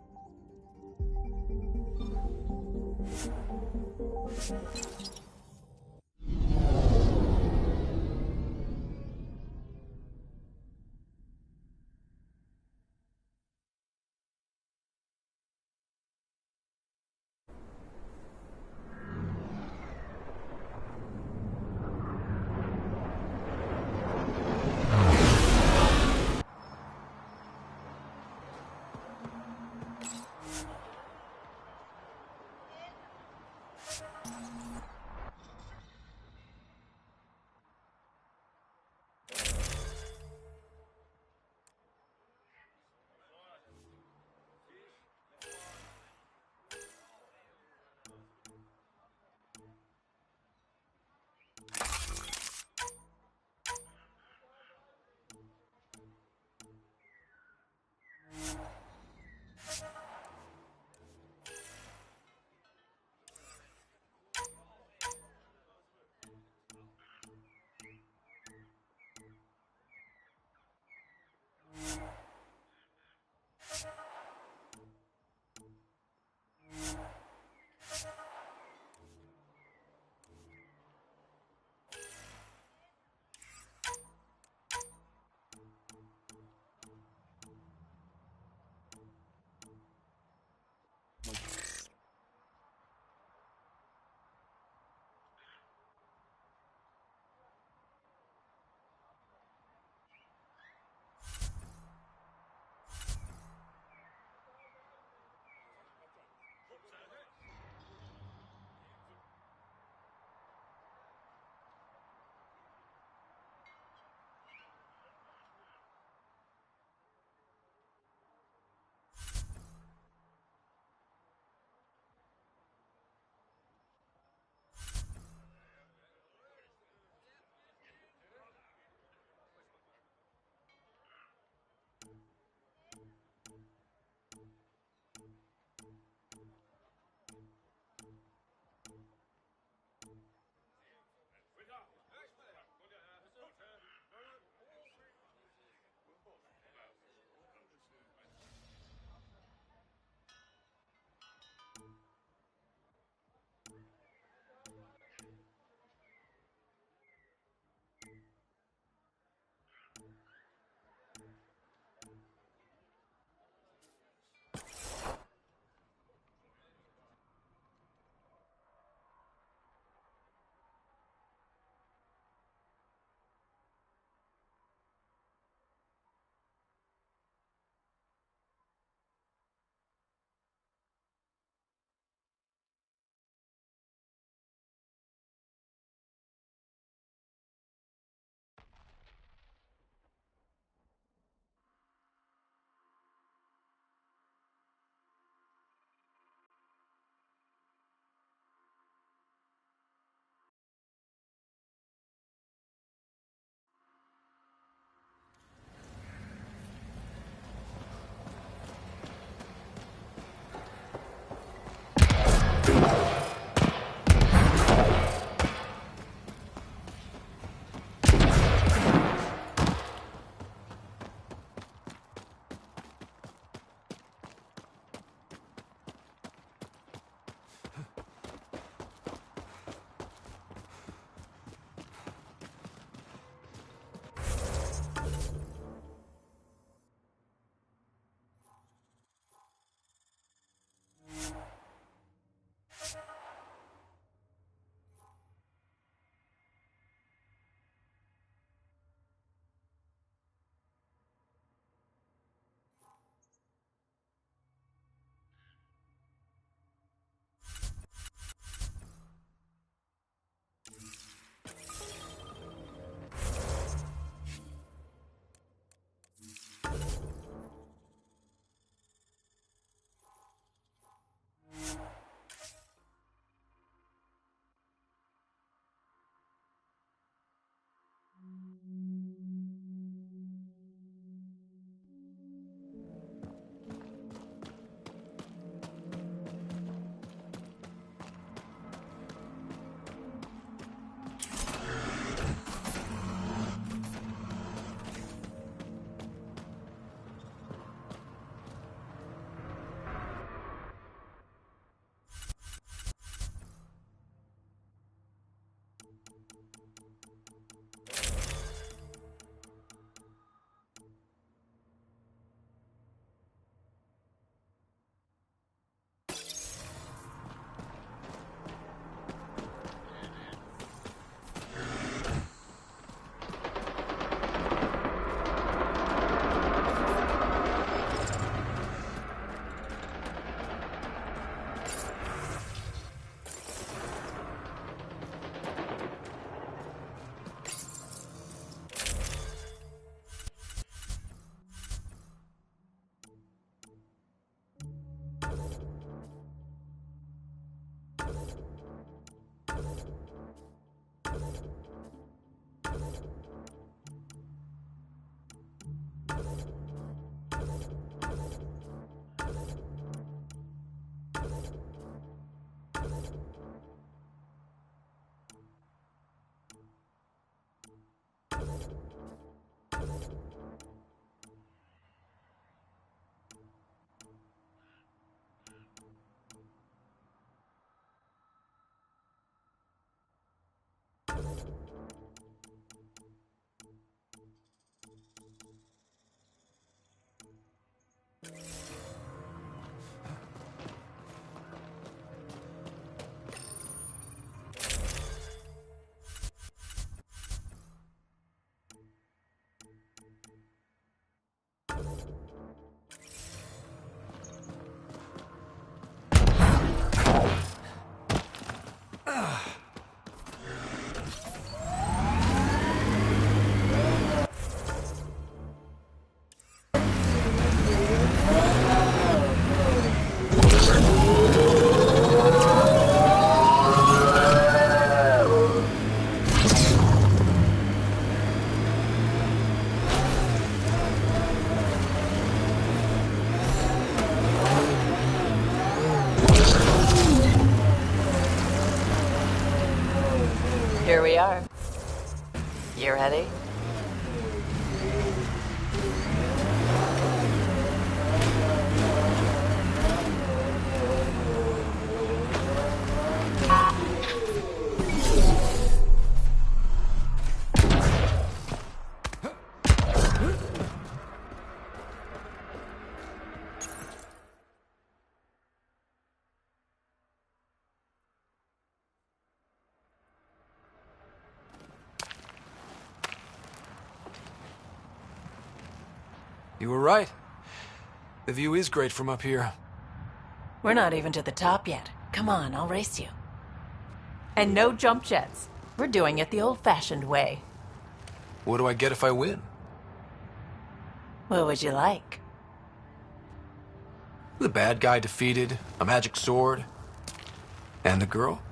[SPEAKER 23] Here we are. You ready?
[SPEAKER 3] You were right. The view is great from up here.
[SPEAKER 11] We're not even to the top yet. Come on, I'll race you. And no jump jets. We're doing it the old-fashioned way.
[SPEAKER 3] What do I get if I win?
[SPEAKER 11] What would you like?
[SPEAKER 3] The bad guy defeated, a magic sword, and the girl?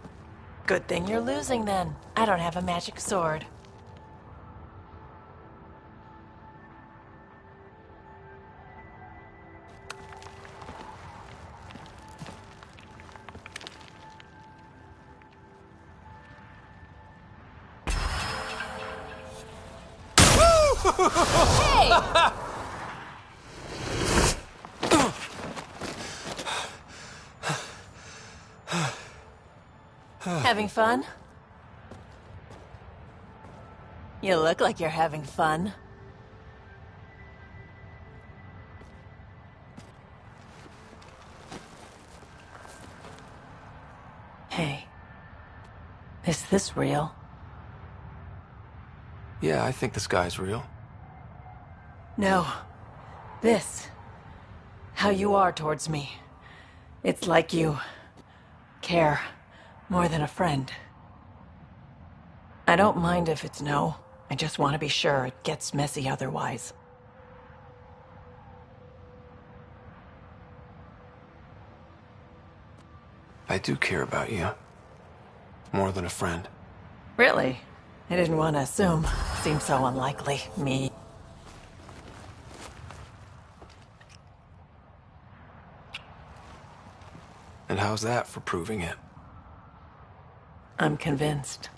[SPEAKER 11] Good thing you're losing then. I don't have a magic sword. Hey! Having fun? You look like you're having fun. Hey. Is this real?
[SPEAKER 3] Yeah, I think the sky's real.
[SPEAKER 11] No. This. How you are towards me. It's like you care more than a friend. I don't mind if it's no. I just want to be sure it gets messy otherwise.
[SPEAKER 3] I do care about you. More than a friend.
[SPEAKER 11] Really? I didn't want to assume. Seems so unlikely. Me.
[SPEAKER 3] And how's that for proving it?
[SPEAKER 11] I'm convinced.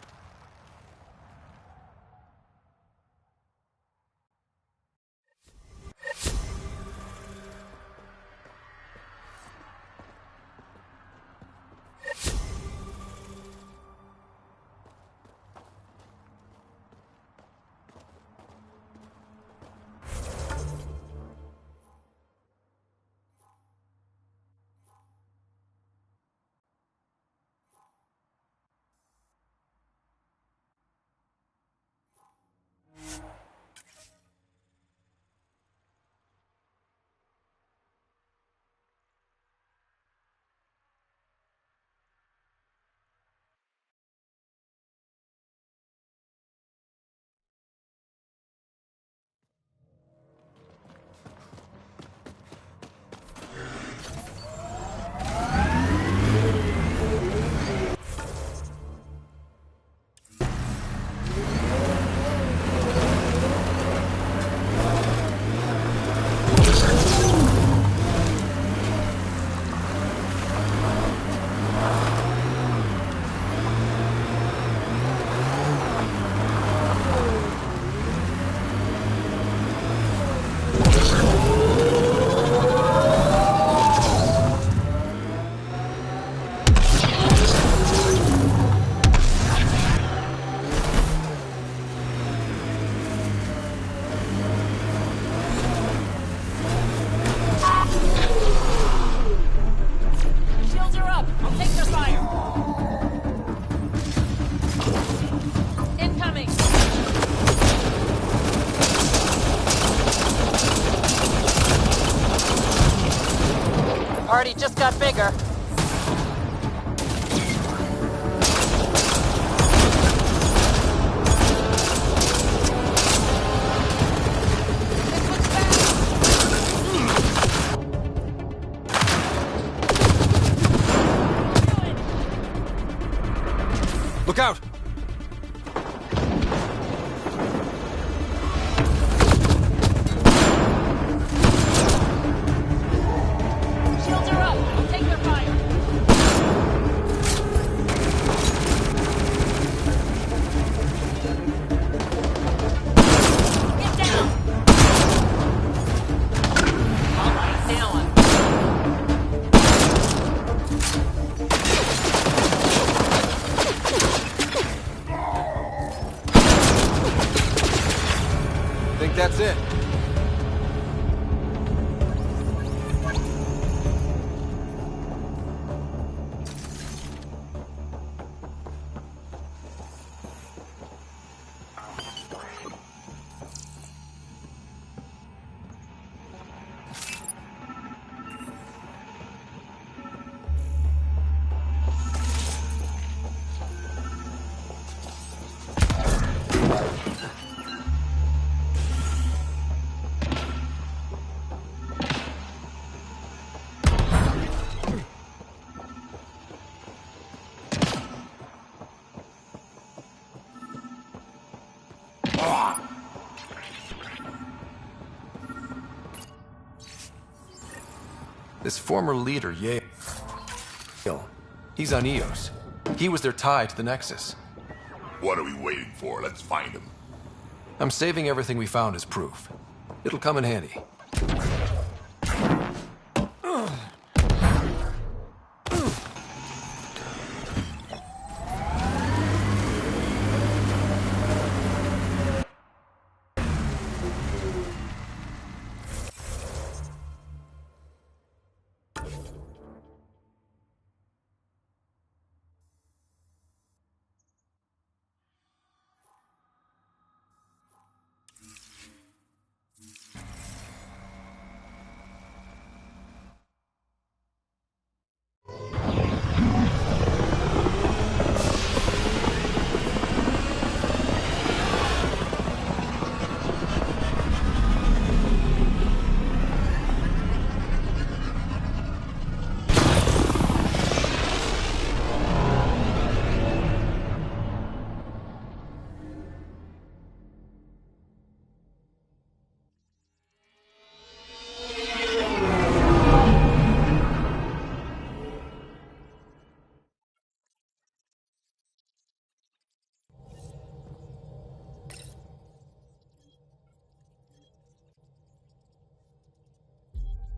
[SPEAKER 20] party just got bigger.
[SPEAKER 3] Look out!
[SPEAKER 20] Shields are up. We'll take their fire. Get down! All right, now I'm...
[SPEAKER 3] Think that's it. This former leader, Yale, he's on Eos. He was their tie to the Nexus.
[SPEAKER 7] What are we waiting for? Let's find him.
[SPEAKER 3] I'm saving everything we found as proof. It'll come in handy.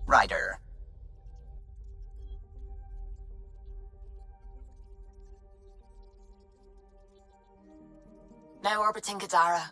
[SPEAKER 6] Ryder.
[SPEAKER 1] Now orbiting Gadara.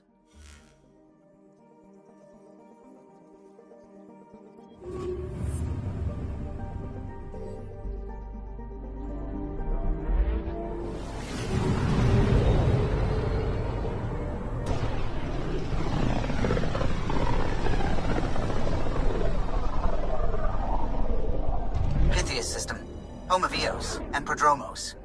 [SPEAKER 6] Pythias system. Home of Eos and Prodromos.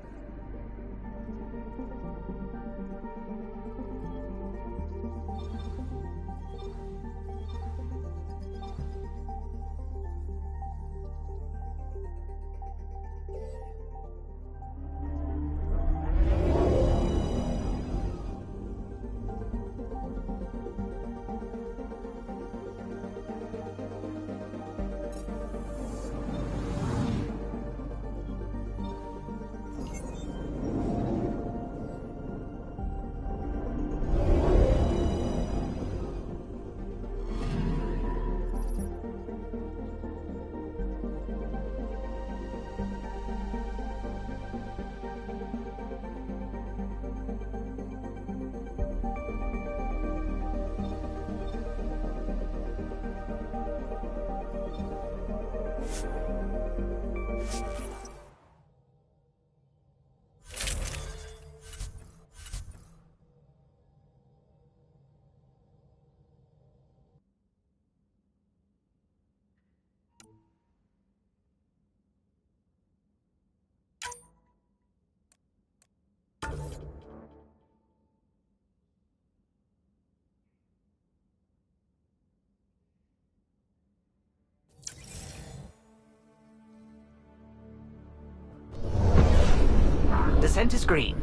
[SPEAKER 5] descent is green.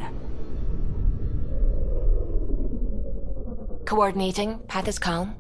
[SPEAKER 1] Coordinating. Path is calm.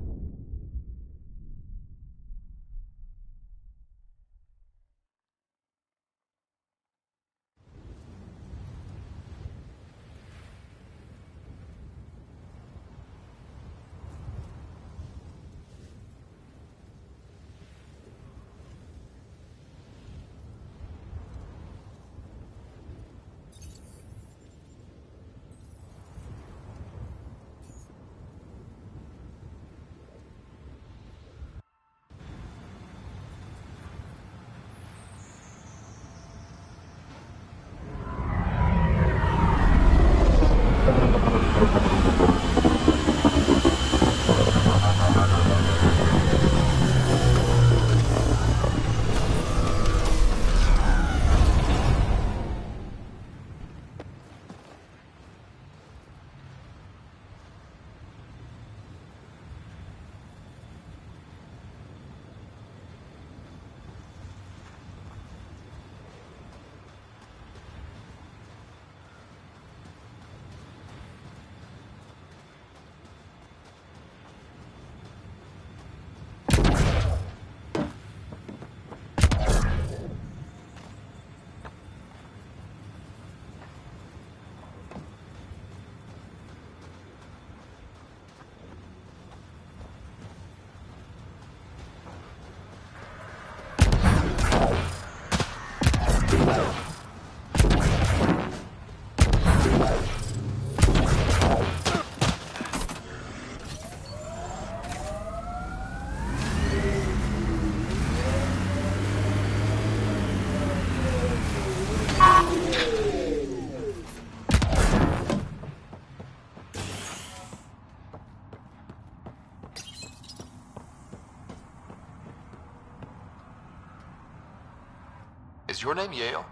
[SPEAKER 3] Is your name Yale?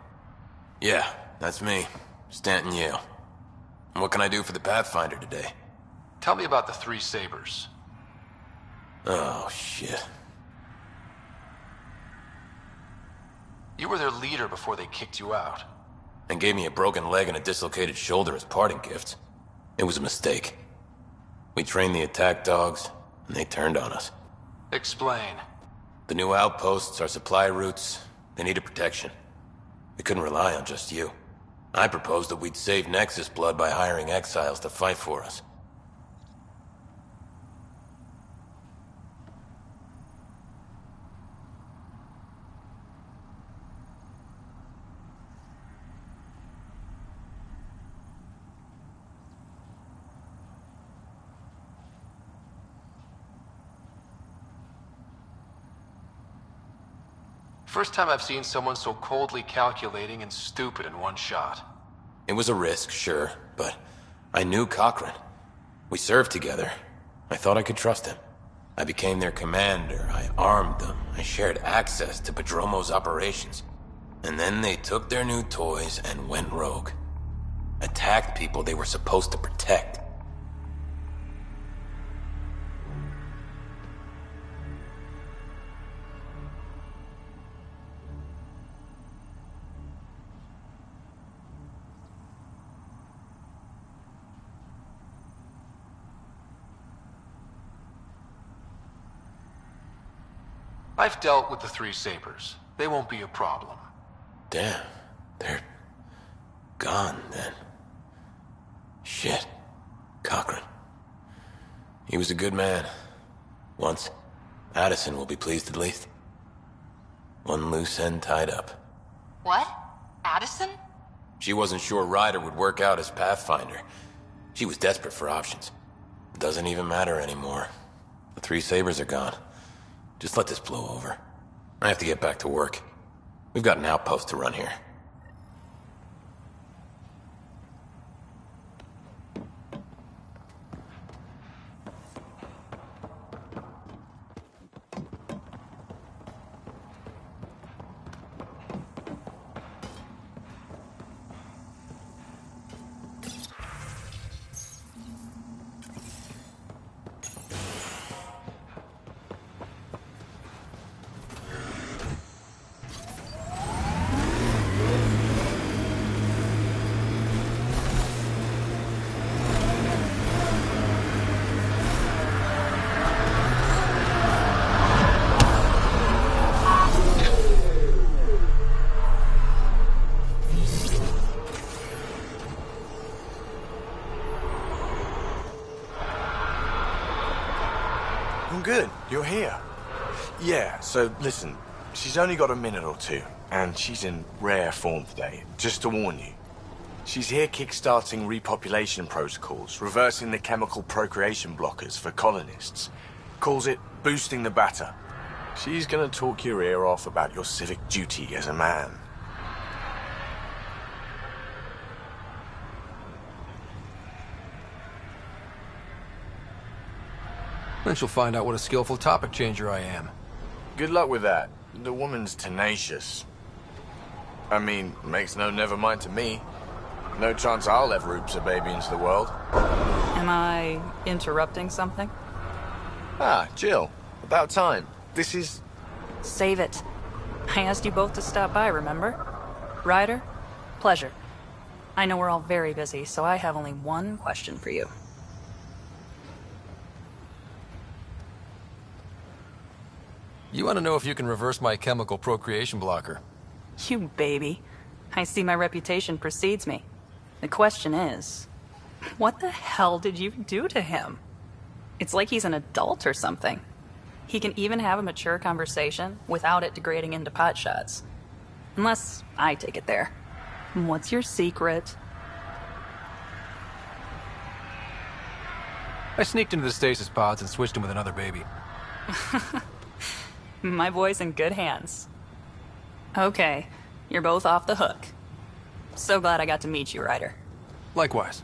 [SPEAKER 8] Yeah, that's me. Stanton Yale. What can I do for the Pathfinder today?
[SPEAKER 3] Tell me about the Three Sabers.
[SPEAKER 8] Oh, shit.
[SPEAKER 3] You were their leader before they kicked you out.
[SPEAKER 8] And gave me a broken leg and a dislocated shoulder as parting gifts. It was a mistake. We trained the attack dogs, and they turned on us.
[SPEAKER 3] Explain.
[SPEAKER 8] The new outposts, our supply routes, they needed protection. We couldn't rely on just you. I proposed that we'd save Nexus blood by hiring exiles to fight for us.
[SPEAKER 3] First time I've seen someone so coldly calculating and stupid in one shot.
[SPEAKER 8] It was a risk, sure, but I knew Cochran. We served together. I thought I could trust him. I became their commander, I armed them, I shared access to Padromo's operations. And then they took their new toys and went rogue. Attacked people they were supposed to protect.
[SPEAKER 3] I've dealt with the Three Sabers. They won't be a problem.
[SPEAKER 8] Damn. They're gone, then. Shit. Cochran. He was a good man. Once. Addison will be pleased at least. One loose end tied up.
[SPEAKER 19] What? Addison?
[SPEAKER 8] She wasn't sure Ryder would work out as Pathfinder. She was desperate for options. It doesn't even matter anymore. The Three Sabers are gone. Just let this blow over. I have to get back to work. We've got an outpost to run here.
[SPEAKER 5] you're here. Yeah, so listen, she's only got a minute or two, and she's in rare form today, just to warn you. She's here kickstarting repopulation protocols, reversing the chemical procreation blockers for colonists. Calls it boosting the batter. She's gonna talk your ear off about your civic duty as a man.
[SPEAKER 3] Then she'll find out what a skillful topic changer I am.
[SPEAKER 5] Good luck with that. The woman's tenacious. I mean, makes no never mind to me. No chance I'll ever oops a baby into the world.
[SPEAKER 14] Am I interrupting something?
[SPEAKER 5] Ah, Jill. About time. This is...
[SPEAKER 14] Save it. I asked you both to stop by, remember? Ryder, pleasure. I know we're all very busy, so I have only one question for you.
[SPEAKER 3] You want to know if you can reverse my chemical procreation blocker?
[SPEAKER 14] You baby. I see my reputation precedes me. The question is, what the hell did you do to him? It's like he's an adult or something. He can even have a mature conversation without it degrading into pot shots. Unless I take it there. What's your secret?
[SPEAKER 3] I sneaked into the stasis pods and switched him with another baby.
[SPEAKER 14] My boy's in good hands. Okay, you're both off the hook. So glad I got to meet you, Ryder.
[SPEAKER 3] Likewise.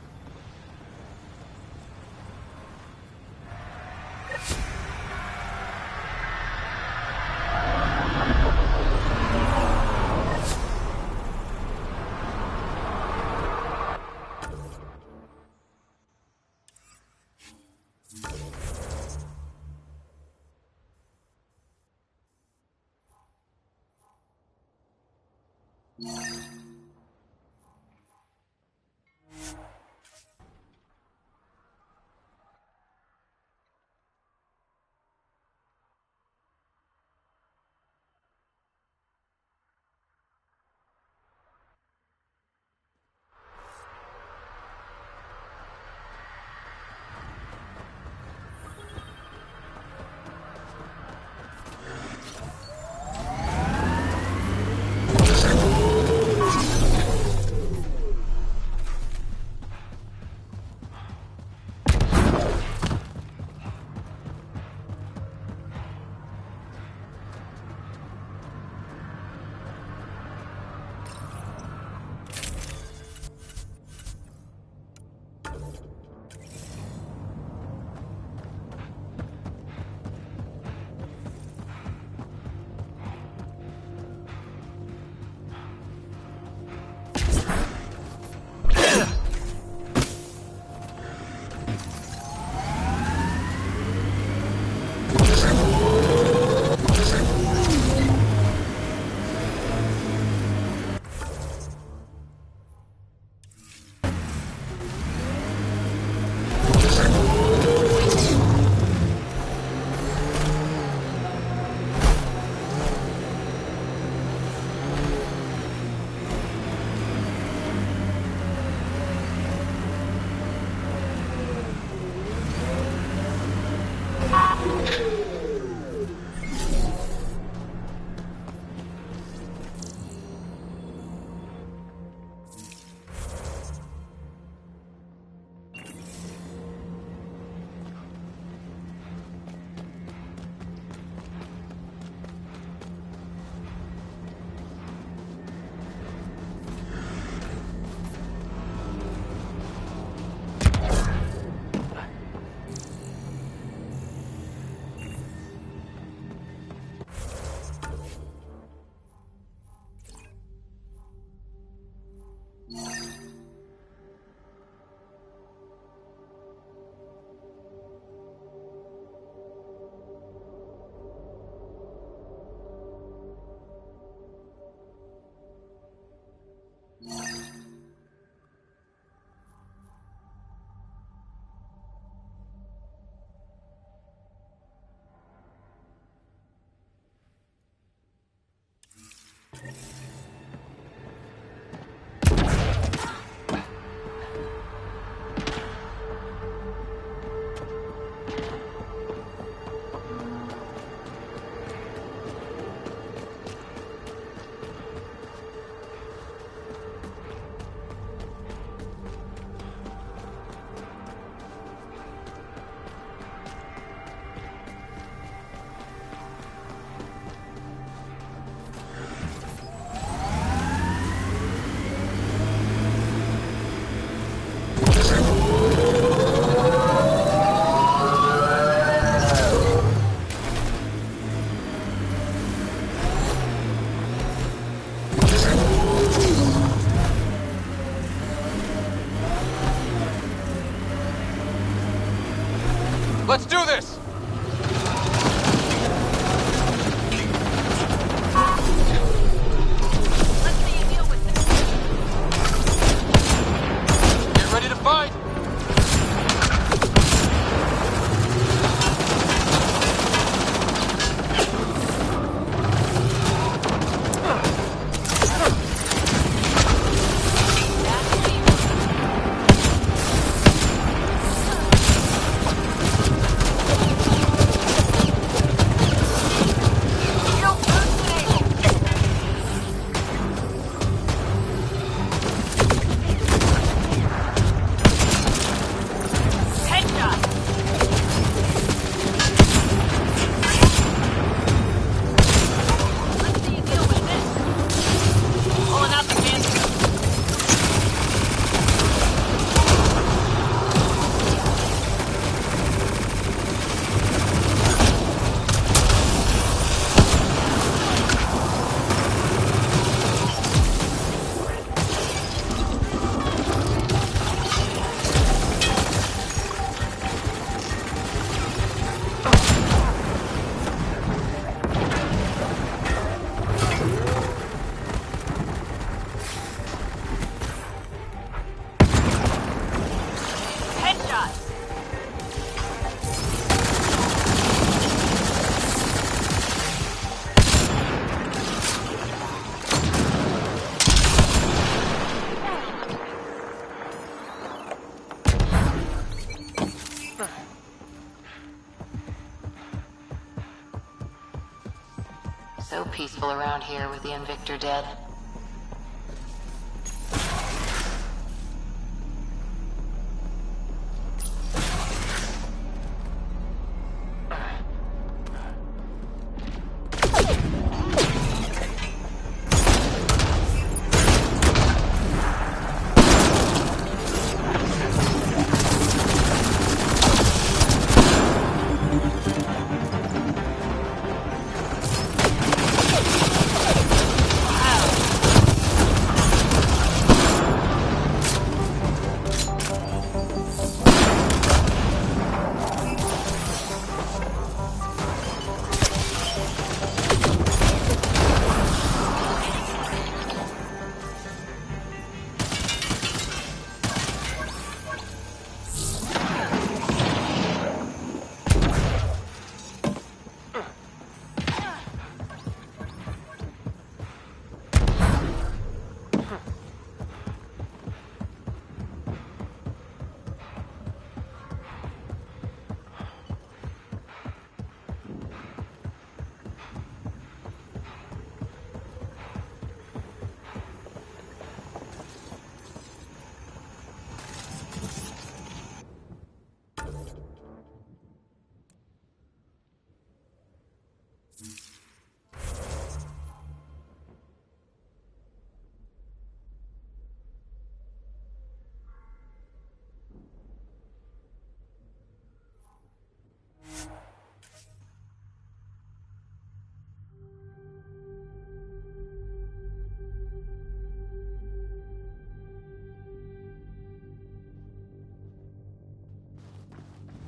[SPEAKER 16] peaceful around here with the Invictor dead.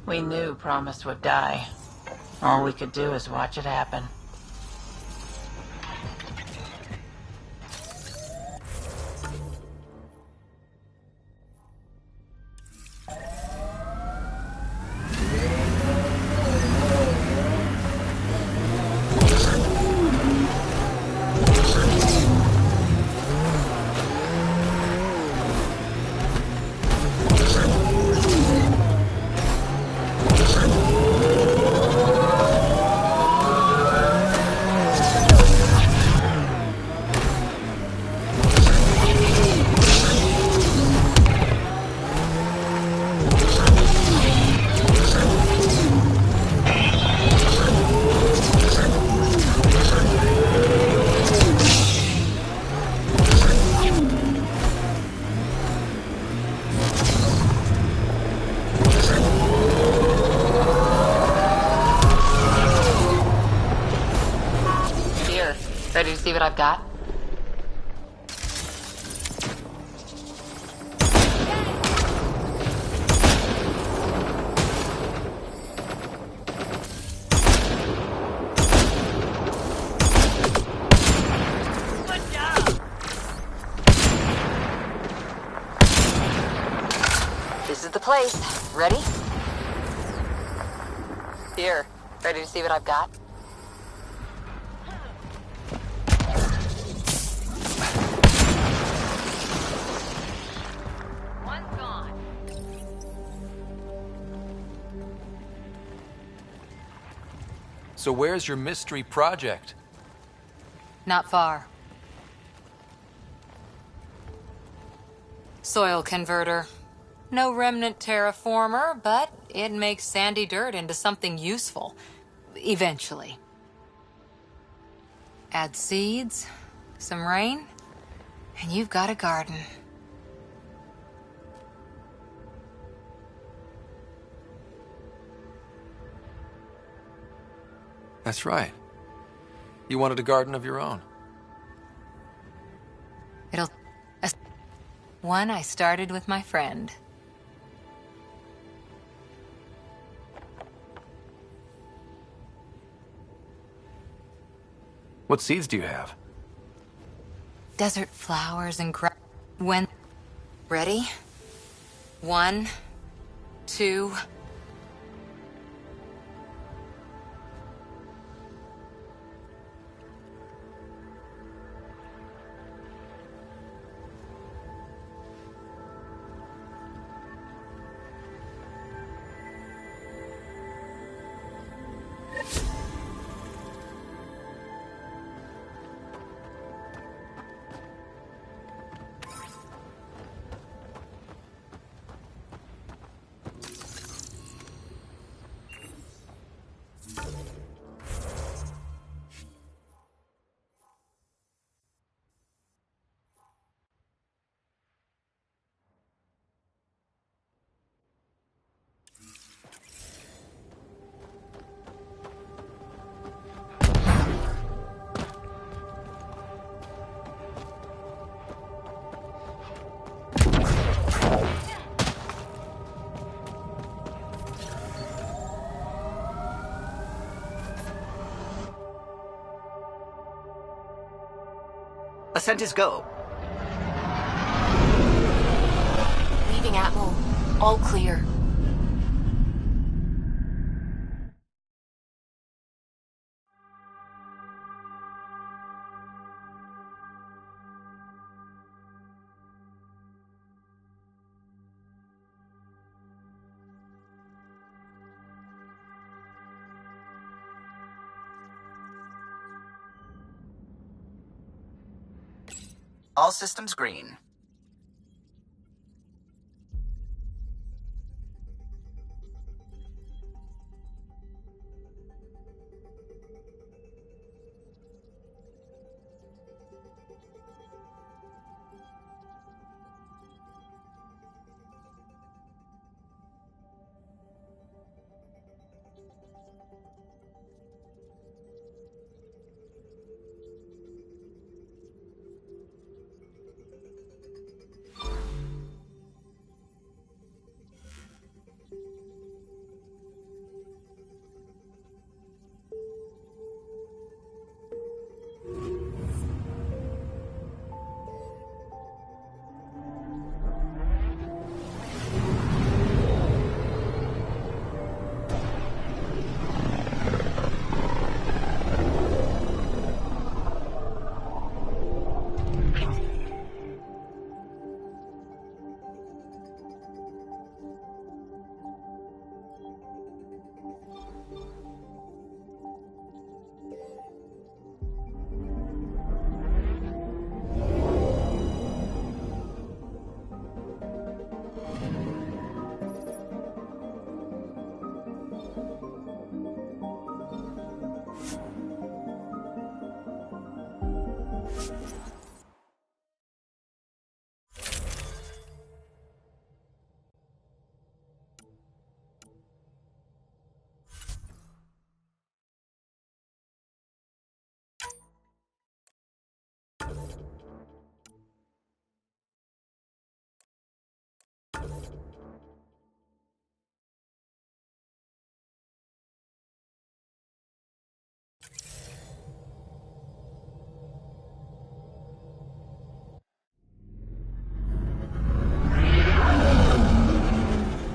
[SPEAKER 16] We knew Promise would die. All we could do is watch it happen. Ready to see what I've got?
[SPEAKER 20] Good job!
[SPEAKER 16] This is the place. Ready? Here. Ready to see what I've got?
[SPEAKER 3] So where's your mystery project?
[SPEAKER 11] Not far. Soil converter. No remnant terraformer, but it makes sandy dirt into something useful. Eventually. Add seeds, some rain, and you've got a garden.
[SPEAKER 3] That's right. You wanted a garden of your own.
[SPEAKER 11] It'll... One I started with my friend.
[SPEAKER 3] What seeds do you have?
[SPEAKER 11] Desert flowers and when... Ready? 1, 2...
[SPEAKER 6] Ascent is go.
[SPEAKER 1] Leaving Atmo. All clear.
[SPEAKER 6] All systems green.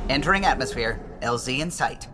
[SPEAKER 6] Entering atmosphere. LZ in sight.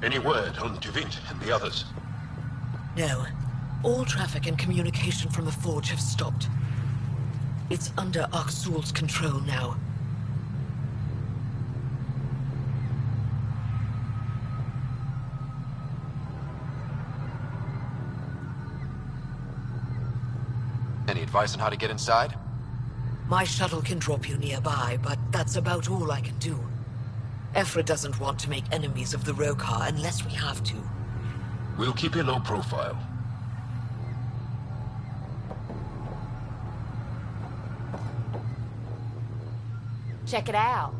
[SPEAKER 7] Any word on Duvint and the others?
[SPEAKER 10] No. All traffic and communication from the forge have stopped. It's under Aksul's control now.
[SPEAKER 3] Any advice on how to get inside?
[SPEAKER 10] My shuttle can drop you nearby, but that's about all I can do. Ephra doesn't want to make enemies of the Rokar unless we have to.
[SPEAKER 7] We'll keep a low profile.
[SPEAKER 1] Check it out.